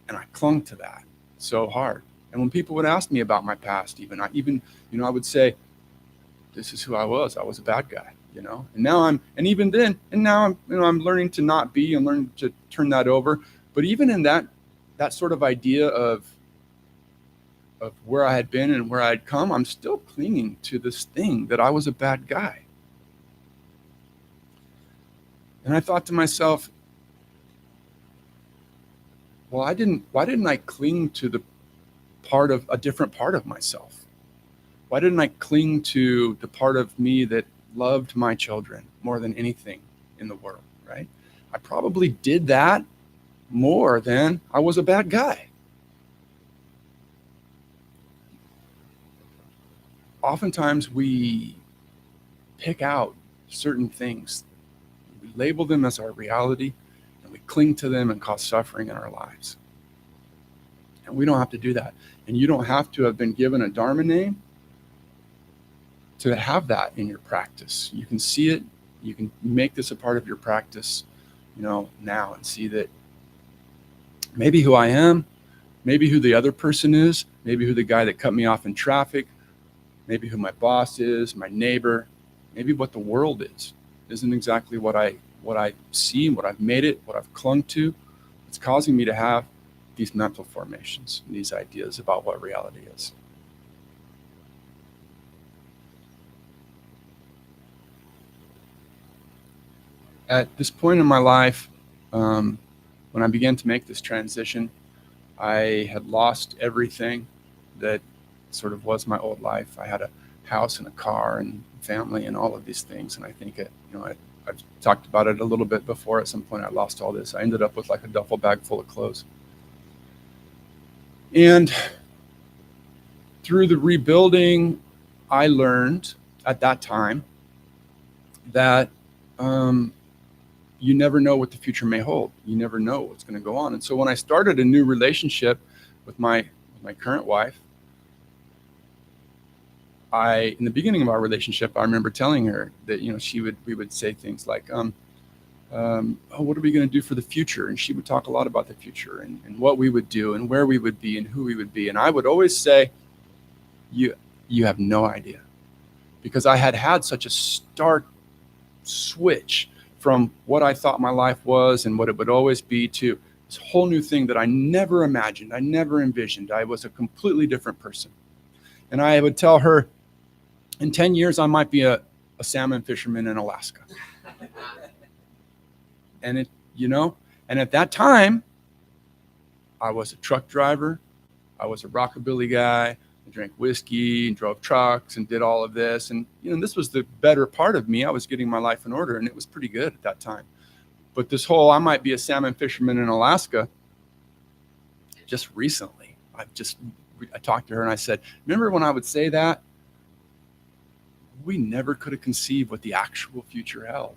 And I clung to that so hard. And when people would ask me about my past, I would say, this is who I was. I was a bad guy, And now I'm learning to not be, and learning to turn that over. But even in that sort of idea of where I had been and where I had come, I'm still clinging to this thing that I was a bad guy. And I thought to myself, well, why didn't I cling to a different part of myself? Why didn't I cling to the part of me that loved my children more than anything in the world, right? I probably did that more than I was a bad guy. Oftentimes we pick out certain things, we label them as our reality, and we cling to them and cause suffering in our lives. And we don't have to do that. And you don't have to have been given a Dharma name to have that in your practice. You can see it. You can make this a part of your practice, now, and see that maybe who I am, maybe who the other person is, maybe who the guy that cut me off in traffic, maybe who my boss is, my neighbor, maybe what the world isn't exactly what I see, what I've made it, what I've clung to. It's causing me to have these mental formations, these ideas about what reality is. At this point in my life, when I began to make this transition, I had lost everything that sort of was my old life. I had a house and a car and family and all of these things. And I think I've talked about it a little bit before. At some point I lost all this. I ended up with like a duffel bag full of clothes. And through the rebuilding, I learned at that time that you never know what the future may hold. You never know what's going to go on. And so when I started a new relationship with my current wife, in the beginning of our relationship, I remember telling her that, we would say things like, what are we going to do for the future? And she would talk a lot about the future and what we would do and where we would be and who we would be. And I would always say, you have no idea, because I had such a stark switch from what I thought my life was and what it would always be to this whole new thing that I never imagined, I never envisioned. I was a completely different person. And I would tell her, in 10 years, I might be a salmon fisherman in Alaska. And and at that time, I was a truck driver. I was a rockabilly guy. I drank whiskey and drove trucks and did all of this. And, this was the better part of me. I was getting my life in order, and it was pretty good at that time. But this whole, I might be a salmon fisherman in Alaska, just recently, I talked to her and I said, remember when I would say that? We never could have conceived what the actual future held.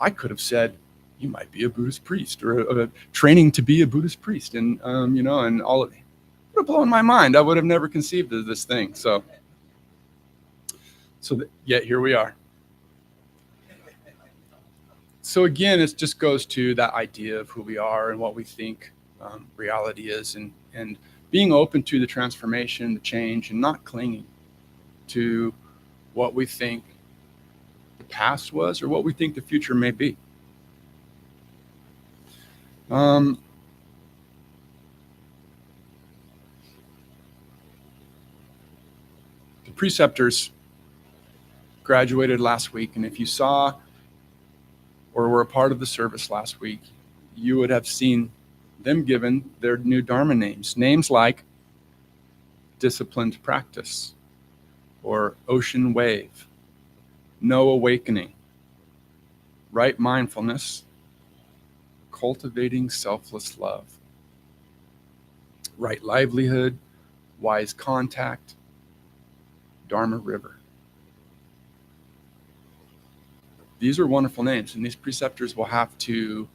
I could have said, you might be a Buddhist priest, or training to be a Buddhist priest. And, and all of it would have blown my mind. I would have never conceived of this thing. So yet here we are. So again, it just goes to that idea of who we are and what we think reality is, and being open to the transformation, the change, and not clinging to what we think the past was or what we think the future may be. The preceptors graduated last week, and if you saw or were a part of the service last week, you would have seen them given their new Dharma names. Names like disciplined practice, or ocean wave, no awakening, right mindfulness, cultivating selfless love, right livelihood, wise contact, Dharma river. These are wonderful names, and these preceptors will have to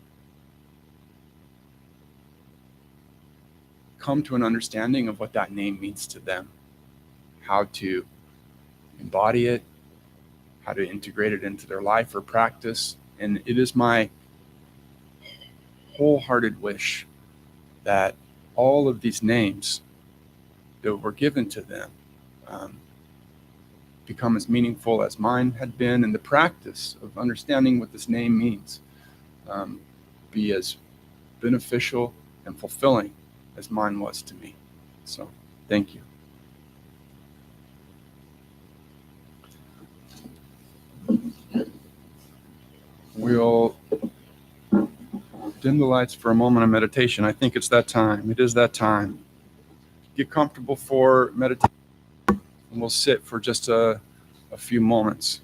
come to an understanding of what that name means to them, how to embody it, how to integrate it into their life or practice. And it is my wholehearted wish that all of these names that were given to them become as meaningful as mine had been, and the practice of understanding what this name means be as beneficial and fulfilling as mine was to me. So, thank you. We'll dim the lights for a moment of meditation. I think it's that time. It is that time. Get comfortable for meditation, and we'll sit for just a few moments.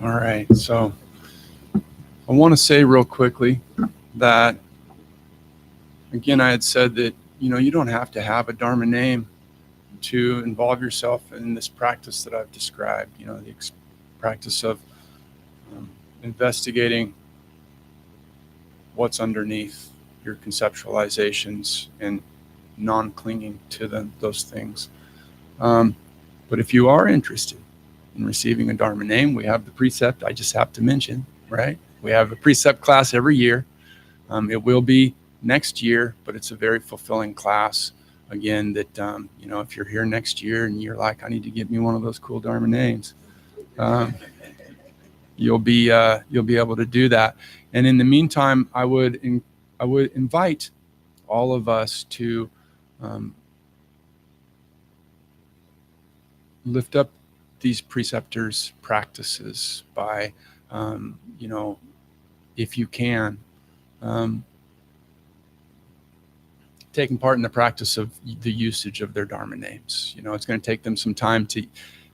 All right. So I want to say real quickly that, again, I had said that, you don't have to have a Dharma name to involve yourself in this practice that I've described, the practice of investigating what's underneath your conceptualizations and non-clinging to those things. But if you are interested in receiving a Dharma name, we have the precept I just have to mention, right? We have a precept class every year. It will be next year, but it's a very fulfilling class. Again, that, if you're here next year and you're like, I need to get me one of those cool Dharma names, you'll be able to do that. And in the meantime, I would invite all of us to lift up these preceptors' practices by, if you can, taking part in the practice of the usage of their Dharma names. It's going to take them some time to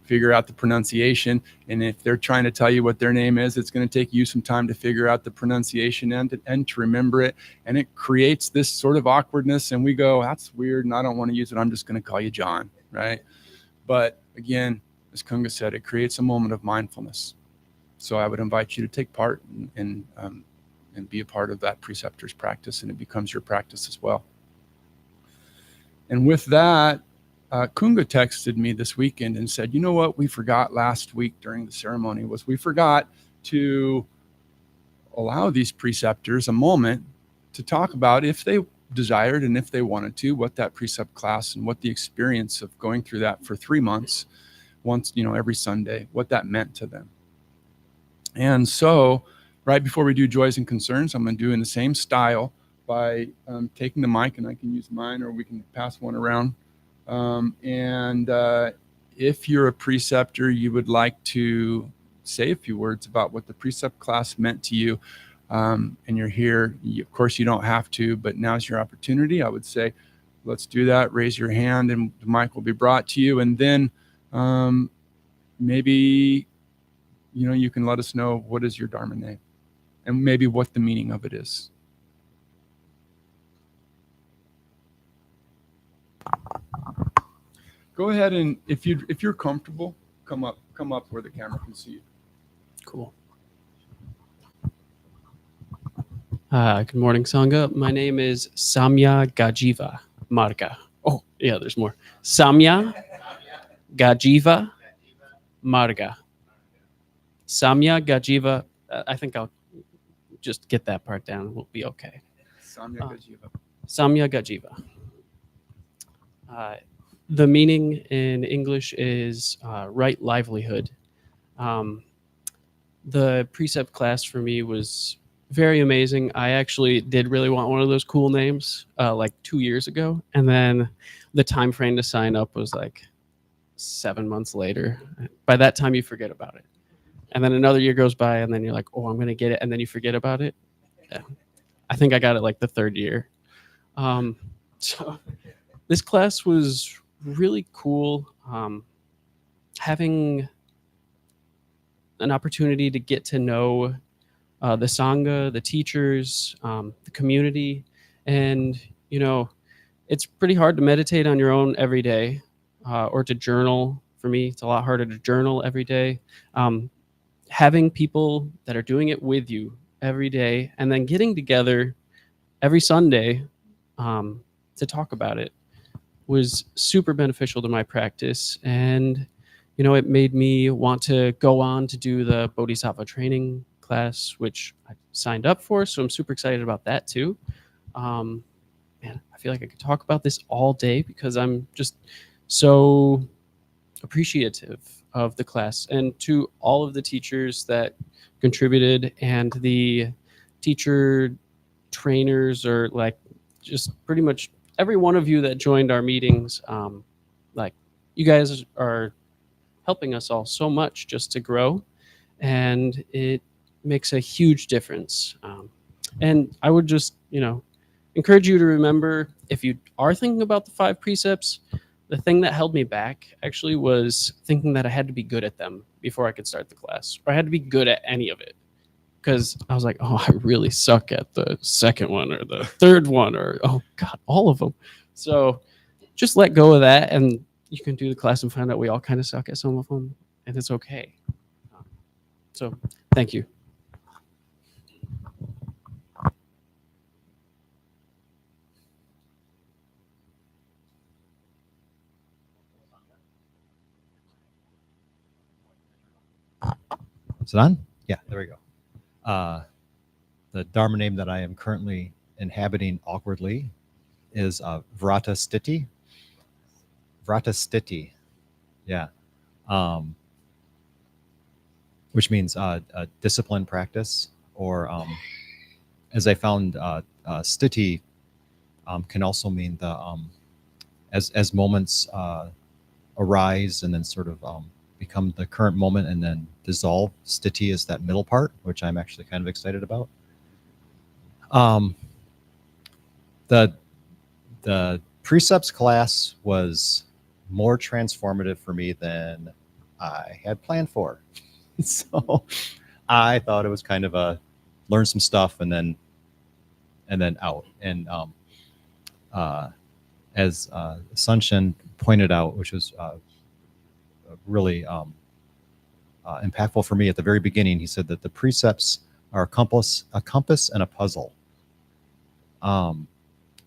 figure out the pronunciation. And if they're trying to tell you what their name is, it's going to take you some time to figure out the pronunciation and to remember it. And it creates this sort of awkwardness. And we go, that's weird, and I don't want to use it. I'm just going to call you John, right? But again, as Kunga said, it creates a moment of mindfulness. So I would invite you to take part and be a part of that preceptor's practice, and it becomes your practice as well. And with that, Kunga texted me this weekend and said, you know what we forgot last week during the ceremony was we forgot to allow these preceptors a moment to talk about, if they desired and if they wanted to, what that precept class and what the experience of going through that for 3 months, once, every Sunday, what that meant to them. And so right before we do joys and concerns, I'm going to do in the same style by taking the mic, and I can use mine or we can pass one around. If you're a preceptor, you would like to say a few words about what the precept class meant to you, and you're here, of course you don't have to, but now's your opportunity. I would say, let's do that. Raise your hand and the mic will be brought to you. And then maybe, you can let us know what is your Dharma name and maybe what the meaning of it is. Go ahead, and if you're comfortable, come up where the camera can see you. Cool. Good morning, Sangha. My name is Samya Gajiva Marga. Oh, yeah, there's more. Samya Gajiva Marga. Samya Gajiva. I think I'll just get that part down. We'll be okay. Samya Gajiva. Samya Gajiva. The meaning in English is right livelihood. The precept class for me was very amazing. I actually did really want one of those cool names like 2 years ago. And then the time frame to sign up was like 7 months later. By that time, you forget about it. And then another year goes by, and then you're like, oh, I'm going to get it. And then you forget about it. Yeah. I think I got it like the third year. So this class was really cool. Having an opportunity to get to know the Sangha, the teachers, the community. And, it's pretty hard to meditate on your own every day or to journal. For me, it's a lot harder to journal every day. Having people that are doing it with you every day and then getting together every Sunday to talk about it was super beneficial to my practice. And, it made me want to go on to do the Bodhisattva training class, which I signed up for. So I'm super excited about that too. Man, I feel like I could talk about this all day because I'm just so appreciative of the class, and to all of the teachers that contributed and the teacher trainers, or like just pretty much every one of you that joined our meetings. Like, you guys are helping us all so much just to grow, and it makes a huge difference. And I would just, encourage you to remember, if you are thinking about the 5 precepts, The thing that held me back actually was thinking that I had to be good at them before I could start the class, or I had to be good at any of it. Because I was like, oh, I really suck at the second one or the third one, or oh God, all of them. So just let go of that, and you can do the class and find out we all kind of suck at some of them, and it's okay. So thank you. Is it on? Yeah, there we go. The Dharma name that I am currently inhabiting awkwardly is Vrata Sthiti. Vrata Sthiti, yeah. Which means discipline practice, or as I found, Sthiti can also mean the as moments arise and then sort of become the current moment and then dissolve. Sthiti is that middle part, which I'm actually kind of excited about. The precepts class was more transformative for me than I had planned for. So I thought it was kind of a learn some stuff and then out. And as Sunshin pointed out, which was really impactful for me at the very beginning, he said that the precepts are a compass and a puzzle. And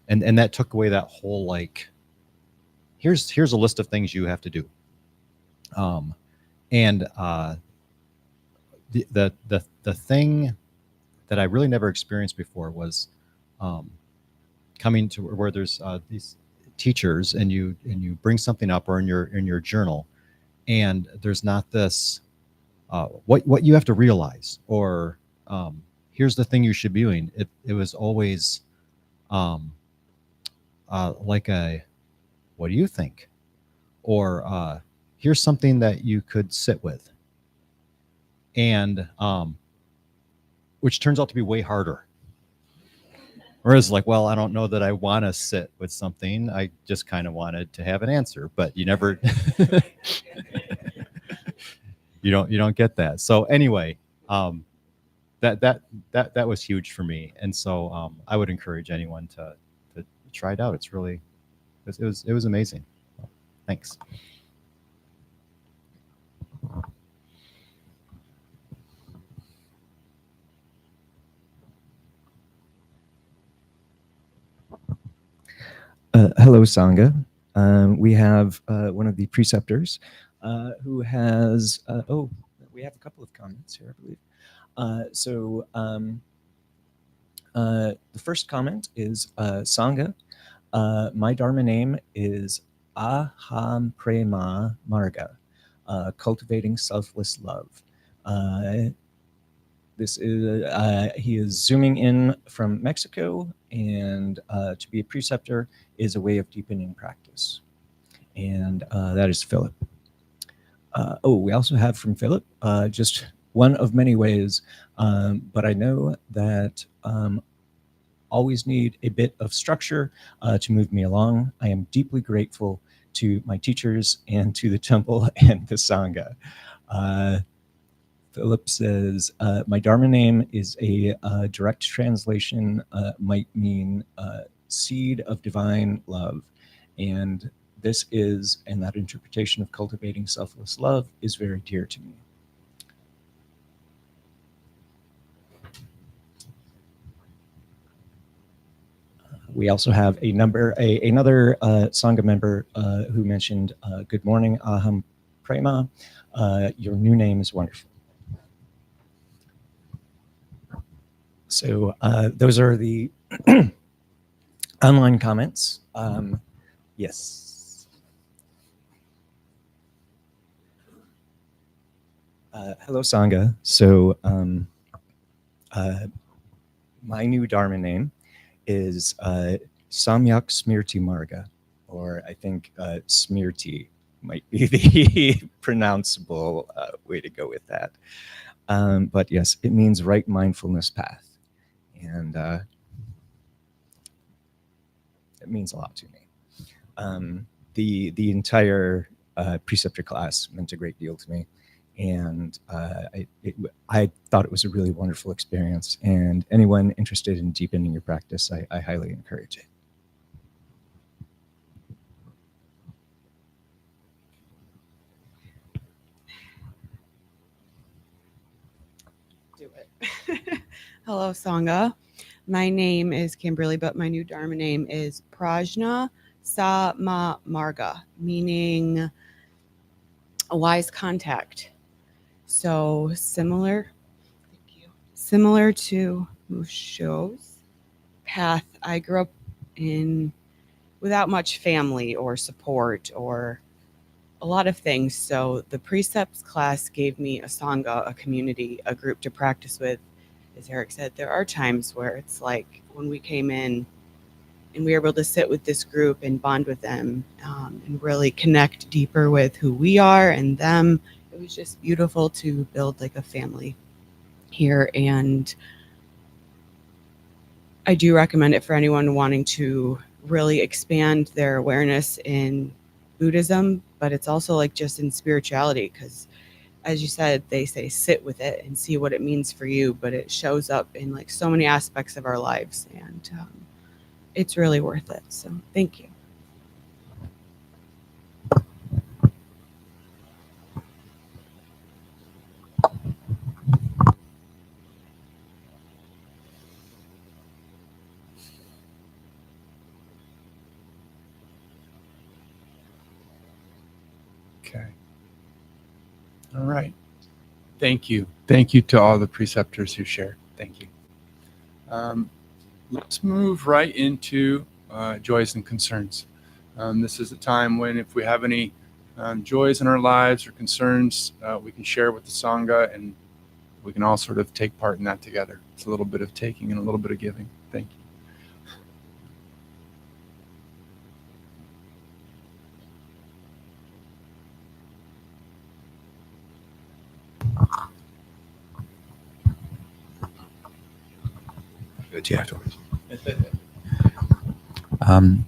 that took away that whole, like, here's a list of things you have to do. The thing that I really never experienced before was coming to where there's these teachers and you bring something up, or in your journal, and there's not this what you have to realize, or here's the thing you should be doing. It was always like a, what do you think? Or here's something that you could sit with. And which turns out to be way harder. Whereas, like, well, I don't know that I want to sit with something. I just kind of wanted to have an answer, but you never you don't get that. So anyway, that was huge for me. And so I would encourage anyone to try it out. It's really, it was amazing. Thanks. Hello, Sangha. We have one of the preceptors who has, we have a couple of comments here, I believe. The first comment is, Sangha, my Dharma name is Aham Prema Marga, cultivating selfless love. This is he is zooming in from Mexico, and to be a preceptor is a way of deepening practice. And that is Philip. We also have from Philip just one of many ways, but I know that always need a bit of structure to move me along. I am deeply grateful to my teachers and to the temple and the Sangha. Philip says, my Dharma name is a direct translation, might mean seed of divine love. And this is, and that interpretation of cultivating selfless love is very dear to me. We also have another Sangha member who mentioned, good morning, Aham Prema. Your new name is wonderful. So those are the online comments. Yes. Hello, Sangha. So my new Dharma name is Samyak Smriti Marga, or I think Smriti might be the pronounceable way to go with that. But yes, it means right mindfulness path. And it means a lot to me. the entire preceptor class meant a great deal to me, and I thought it was a really wonderful experience. And anyone interested in deepening your practice, I highly encourage it. Do it. Hello, Sangha. My name is Kimberly, but my new Dharma name is Prajna Sama Marga, meaning a wise contact. So similar to Mūshō's path, I grew up in without much family or support or a lot of things. So the precepts class gave me a Sangha, a community, a group to practice with. As Eric said, there are times where it's like when we came in and we were able to sit with this group and bond with them and really connect deeper with who we are and them. It was just beautiful to build like a family here. And I do recommend it for anyone wanting to really expand their awareness in Buddhism, but it's also like just in spirituality, because as you said, they say sit with it and see what it means for you, but it shows up in like so many aspects of our lives, and it's really worth it. So thank you. Okay. All right. Thank you. Thank you to all the preceptors who shared. Thank you. Let's move right into joys and concerns. This is a time when if we have any joys in our lives or concerns, we can share with the Sangha, and we can all sort of take part in that together. It's a little bit of taking and a little bit of giving. Thank you.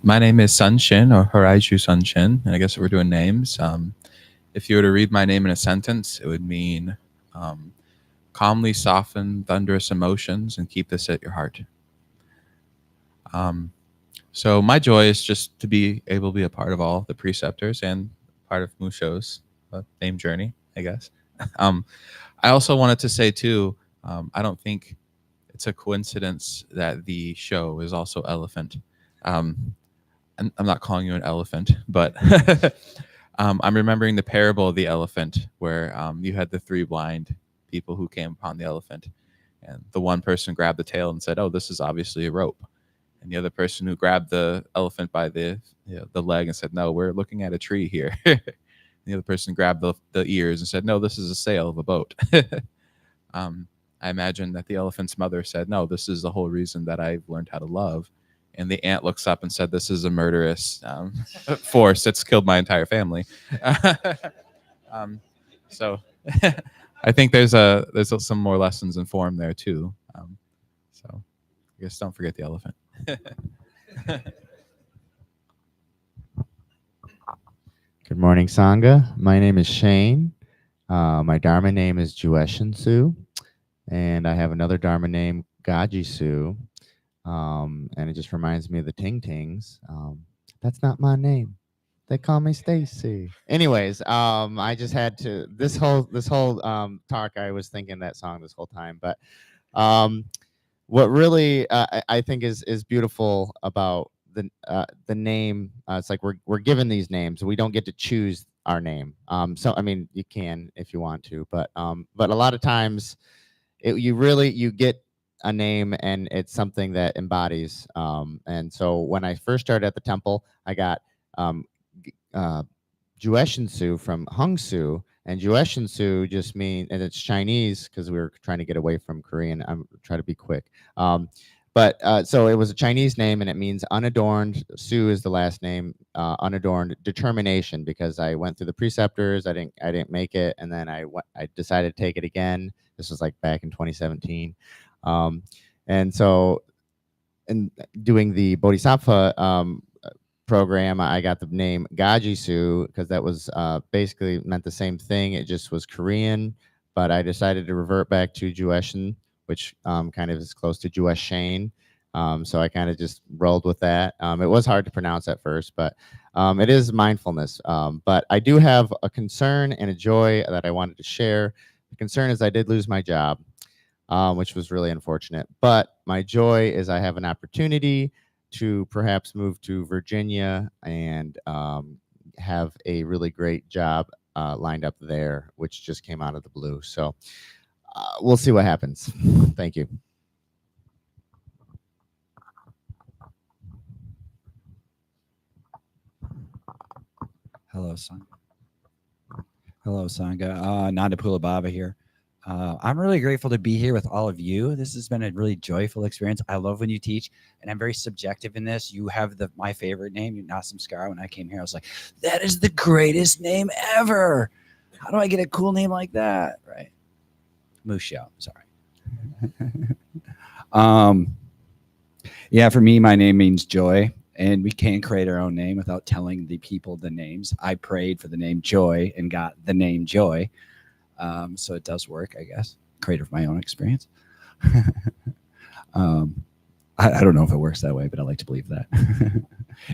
My name is Sunshin, or Horaiju Sunshin, and I guess we're doing names. If you were to read my name in a sentence, it would mean calmly soften thunderous emotions and keep this at your heart. So my joy is just to be able to be a part of all the preceptors and part of Mūshō's name journey, I guess. I also wanted to say too, I don't think it's a coincidence that the show is also elephant. I'm not calling you an elephant, but I'm remembering the parable of the elephant, where you had the three blind people who came upon the elephant, and the one person grabbed the tail and said, "Oh, this is obviously a rope," and the other person who grabbed the elephant by the leg and said, "No, we're looking at a tree here." The other person grabbed the ears and said, "No, this is a sail of a boat." I imagine that the elephant's mother said, "No, this is the whole reason that I've learned how to love." And the ant looks up and said, "This is a murderous force that's killed my entire family." So I think there's some more lessons in form there too. So I guess don't forget the elephant. Good morning, Sangha. My name is Shane. My Dharma name is Jueshin-su, and I have another Dharma name, Gaji-su. And it just reminds me of the Ting Tings. That's not my name. They call me Stacy. Anyways, I just had to this whole talk. I was thinking that song this whole time. But what really I think is beautiful about the name. It's like we're given these names. We don't get to choose our name. So I mean, you can if you want to, but a lot of times you get a name and it's something that embodies. And so when I first started at the temple, I got Jueshin-su from Hung-su, and Jueshin-su just means, and it's Chinese because we were trying to get away from Korean. I'm trying to be quick. So it was a Chinese name, and it means unadorned. Su is the last name, unadorned determination, because I went through the preceptors. I didn't make it, and then I decided to take it again. This was like back in 2017. And so in doing the Bodhisattva program, I got the name Gajisu because that was basically meant the same thing. It just was Korean, but I decided to revert back to Jueshin, which kind of is close to Jueshin. So I kind of just rolled with that. It was hard to pronounce at first, but it is mindfulness. But I do have a concern and a joy that I wanted to share. The concern is I did lose my job, which was really unfortunate. But my joy is I have an opportunity to perhaps move to Virginia and have a really great job lined up there, which just came out of the blue. So we'll see what happens. Thank you. Hello, Sangha. Hello, Sangha. Nandapula Baba here. I'm really grateful to be here with all of you. This has been a really joyful experience. I love when you teach, and I'm very subjective in this. You have my favorite name, Nasamskara. When I came here, I was like, that is the greatest name ever. How do I get a cool name like that? Right? Mūshō, sorry. Yeah, for me, my name means joy, and we can create our own name without telling the people the names. I prayed for the name Joy and got the name Joy. So it does work, I guess. Creator of my own experience. I don't know if it works that way, but I like to believe that.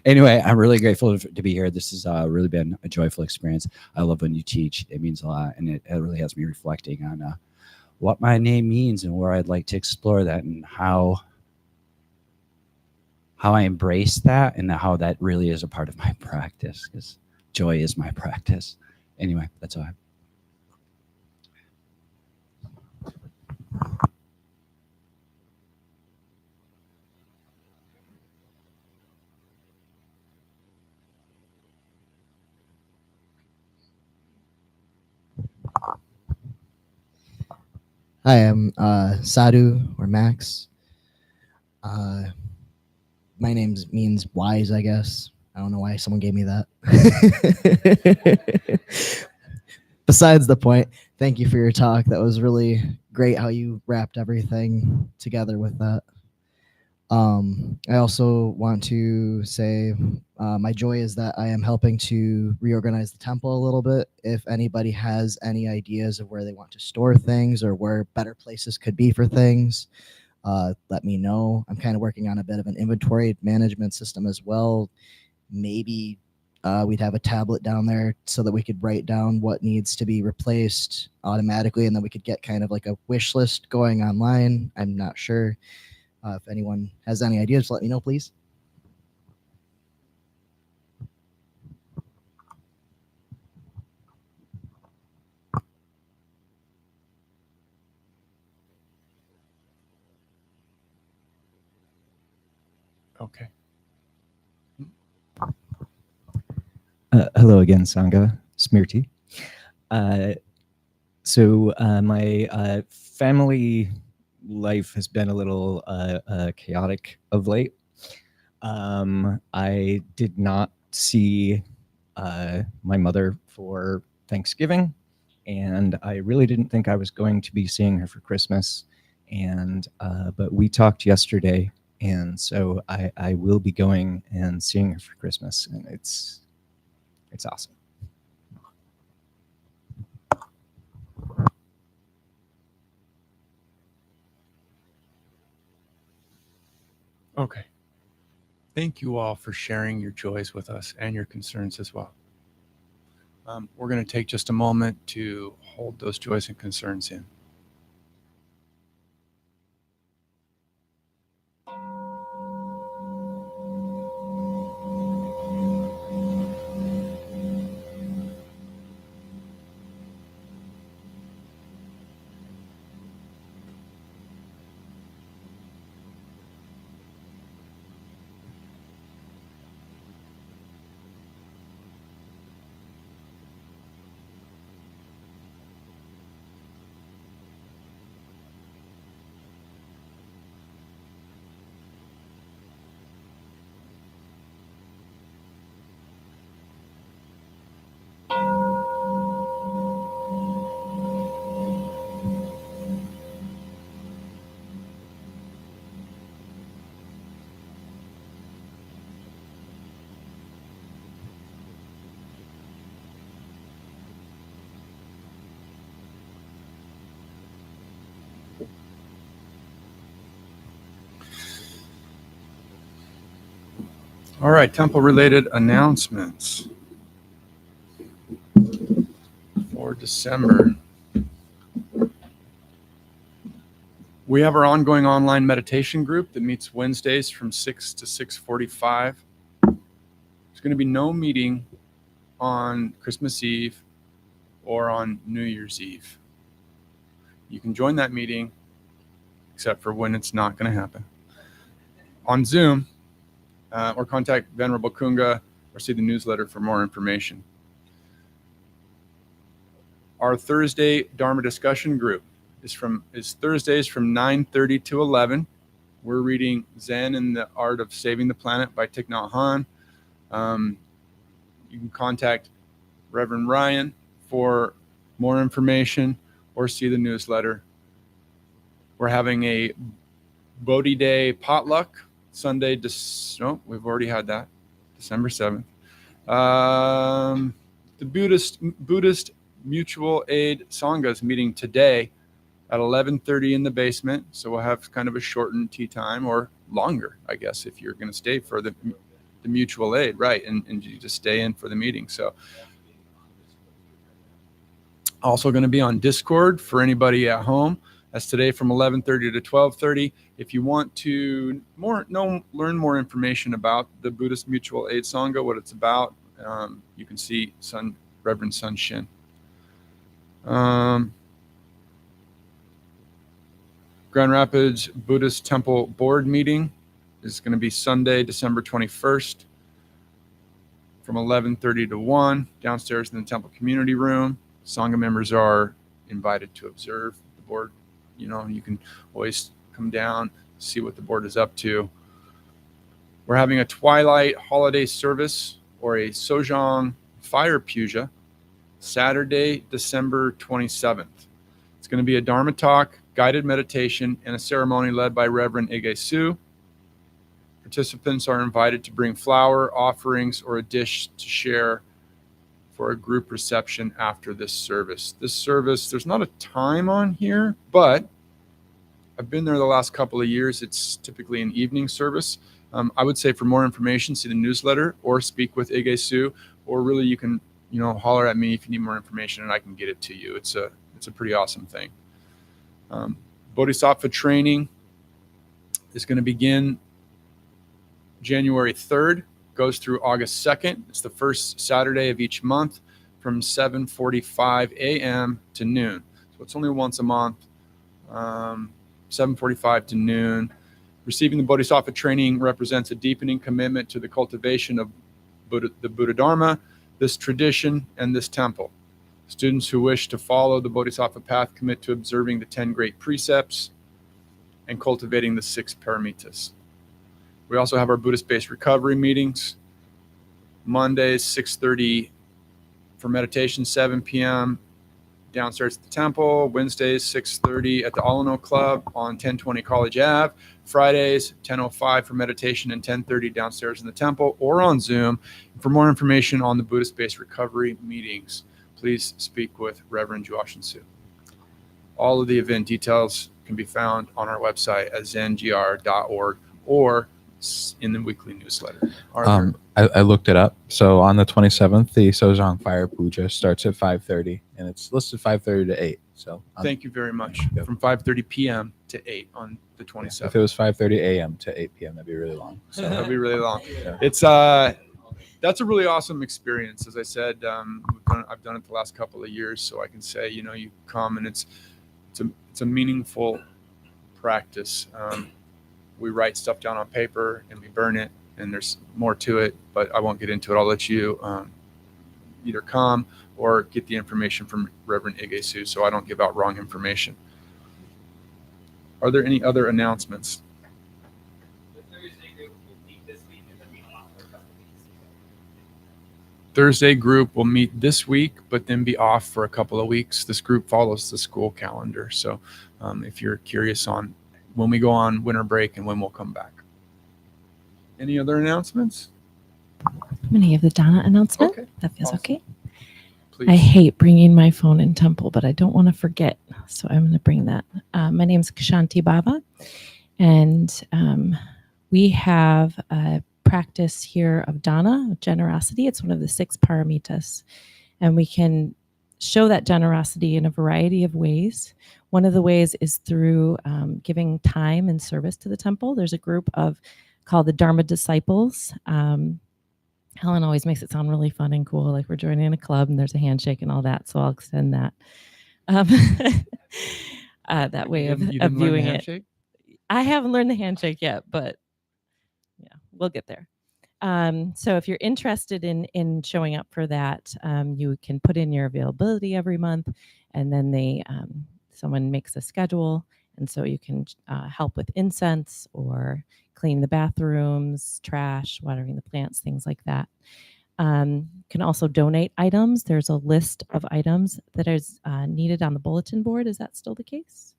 Anyway, I'm really grateful to be here. This has really been a joyful experience. I love when you teach. It means a lot, and it really has me reflecting on what my name means and where I'd like to explore that, and how I embrace that, and how that really is a part of my practice, because joy is my practice. Anyway, that's all I have. Hi, I'm Sadhu or Max. My name means wise, I guess. I don't know why someone gave me that. Besides the point, thank you for your talk. That was really great how you wrapped everything together with that. I also want to say my joy is that I am helping to reorganize the temple a little bit. If anybody has any ideas of where they want to store things or where better places could be for things, let me know. I'm kind of working on a bit of an inventory management system as well. Maybe we'd have a tablet down there so that we could write down what needs to be replaced automatically, and then we could get kind of like a wish list going online. I'm not sure. If anyone has any ideas, let me know, please. Okay. Hello again, Sangha. Smirti. So my family life has been a little chaotic of late. I did not see my mother for Thanksgiving, and I really didn't think I was going to be seeing her for Christmas. And but we talked yesterday, and so I will be going and seeing her for Christmas, and it's awesome. Okay. Thank you all for sharing your joys with us and your concerns as well. We're going to take just a moment to hold those joys and concerns in. All right, temple-related announcements for December. We have our ongoing online meditation group that meets Wednesdays from 6 to 6:45. There's going to be no meeting on Christmas Eve or on New Year's Eve. You can join that meeting, except for when it's not going to happen, on Zoom, or contact Venerable Kunga or see the newsletter for more information. Our Thursday Dharma discussion group is Thursdays from 9:30 to 11. We're reading Zen and the Art of Saving the Planet by Thich Nhat Hanh. You can contact Reverend Ryan for more information or see the newsletter. We're having a Bodhi Day potluck Sunday. We've already had that, December 7th. The Buddhist Mutual Aid Sangha is meeting today at 11:30 in the basement. So we'll have kind of a shortened tea time, or longer, I guess, if you're going to stay for the mutual aid, right? And you just stay in for the meeting. So also going to be on Discord for anybody at home. That's today from 11:30 to 12:30. If you want to learn more information about the Buddhist Mutual Aid Sangha, what it's about, you can see Reverend Sun Shin. Grand Rapids Buddhist Temple Board meeting is going to be Sunday, December 21st from 11:30 to 1 downstairs in the temple community room. Sangha members are invited to observe the board. You can always come down, see what the board is up to. We're having a twilight holiday service, or a Sojong fire puja, Saturday, December 27th. It's going to be a Dharma talk, guided meditation, and a ceremony led by Reverend Ige Su. Participants are invited to bring flower, offerings, or a dish to share for a group reception after this service. This service, there's not a time on here, but I've been there the last couple of years. It's typically an evening service. I would say for more information, see the newsletter or speak with Ige Su, or really you can, holler at me if you need more information and I can get it to you. It's a pretty awesome thing. Bodhisattva training is going to begin January 3rd, goes through August 2nd. It's the first Saturday of each month from 7:45 a.m. to noon. So it's only once a month, 7:45 to noon. Receiving the Bodhisattva training represents a deepening commitment to the cultivation of the Buddha Dharma, this tradition, and this temple. Students who wish to follow the Bodhisattva path commit to observing the 10 great precepts and cultivating the 6 paramitas. We also have our Buddhist-based recovery meetings. Mondays, 6:30 for meditation, 7 p.m. downstairs at the temple. Wednesdays, 6:30 at the Alano Club on 1020 College Ave. Fridays, 10:05 for meditation and 10:30 downstairs in the temple or on Zoom. For more information on the Buddhist-based recovery meetings, please speak with Reverend Juashin Su. All of the event details can be found on our website at zengr.org or in the weekly newsletter. I looked it up. So on the 27th, the Sojong Fire Puja starts at 5:30, and it's listed 5:30 to 8. So thank you very much. From 5:30 p.m. to 8 on the 27th. If it was 5:30 a.m. to 8 p.m., that'd be really long. So that'd be really long. Yeah. It's that's a really awesome experience. As I said, I've done it the last couple of years, so I can say, you come and it's a meaningful practice. We write stuff down on paper and we burn it, and there's more to it, but I won't get into it. I'll let you either come or get the information from Reverend Ige Su so I don't give out wrong information. Are there any other announcements? Thursday group will meet this week, but then be off for a couple of weeks. This group follows the school calendar. So if you're curious on when we go on winter break and when we'll come back. Any other announcements? I'm going to give the Donna announcement. Okay. That feels Awesome. okay. Please. I hate bringing my phone in temple, but I don't want to forget. So I'm going to bring that. My name is Kshanti Baba, and we have a practice here of dana, generosity. It's one of the 6 paramitas. And we can show that generosity in a variety of ways. One of the ways is through giving time and service to the temple. There's a group called the Dharma disciples. Helen always makes it sound really fun and cool, like we're joining a club and there's a handshake and all that. So I'll extend that. That way of viewing it. I haven't learned the handshake yet, but yeah, we'll get there. So if you're interested in showing up for that, you can put in your availability every month, and then someone makes a schedule, and so you can help with incense or clean the bathrooms, trash, watering the plants, things like that. You can also donate items. There's a list of items that is needed on the bulletin board. Is that still the case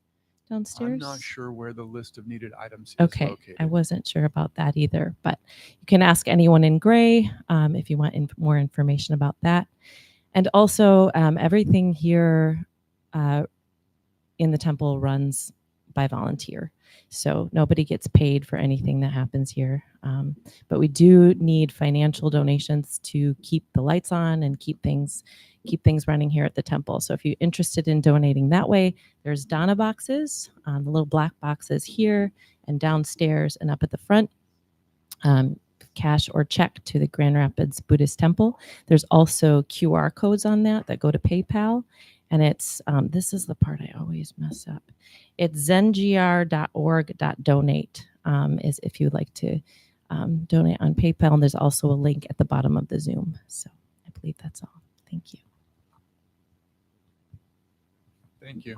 downstairs? I'm not sure where the list of needed items is located. I wasn't sure about that either, but you can ask anyone in gray if you want more information about that. And also everything here in the temple runs by volunteer. So nobody gets paid for anything that happens here. But we do need financial donations to keep the lights on and keep things running here at the temple. So if you're interested in donating that way, there's dana boxes, the little black boxes here and downstairs and up at the front. Cash or check to the Grand Rapids Buddhist Temple. There's also QR codes on that go to PayPal. And it's, this is the part I always mess up. It's zengr.org.donate is if you'd like to donate on PayPal. And there's also a link at the bottom of the Zoom. So I believe that's all. Thank you. Thank you.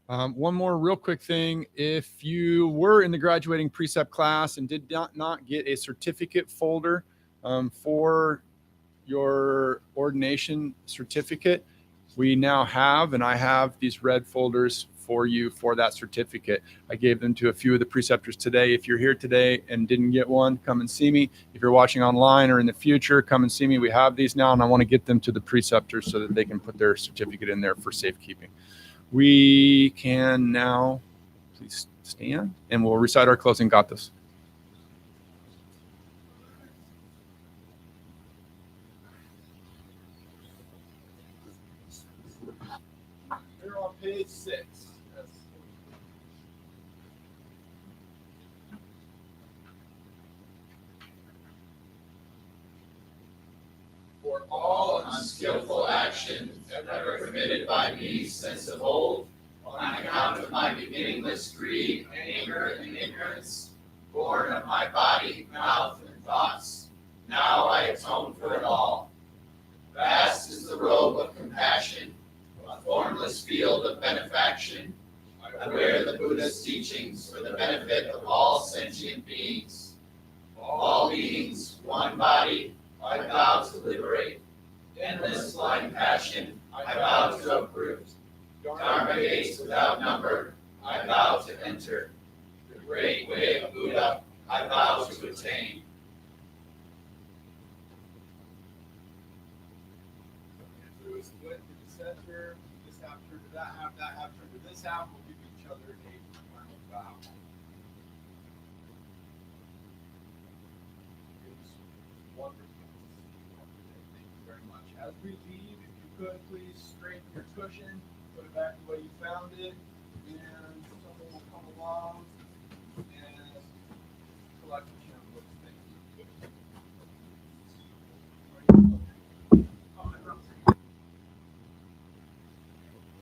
One more real quick thing. If you were in the graduating precept class and did not get a certificate folder for your ordination certificate, we now have, and I have these red folders for you for that certificate. I gave them to a few of the preceptors today. If you're here today and didn't get one, come and see me. If you're watching online or in the future, come and see me. We have these now, and I want to get them to the preceptors so that they can put their certificate in there for safekeeping. We can now please stand, and we'll recite our closing gathas. We're on page 6. Yes. For all unskillful action ever committed by me since of old, on account of my beginningless greed, anger, and ignorance, born of my body, mouth, and thoughts, now I atone for it all. Vast is the robe of compassion, a formless field of benefaction. I wear the Buddha's teachings for the benefit of all sentient beings. All beings, one body, I vow to liberate. Endless blind passion, I vow to uproot. Dharma gates without number, I vow to enter. The great way of Buddha, I vow to attain. Through a split to the center, this half turn to that half turn to this half. We'll give each other a final bow. Wonderful. Thank you very much. As we leave, if you could please straighten your cushion, put it back the way you found it, and someone will come along.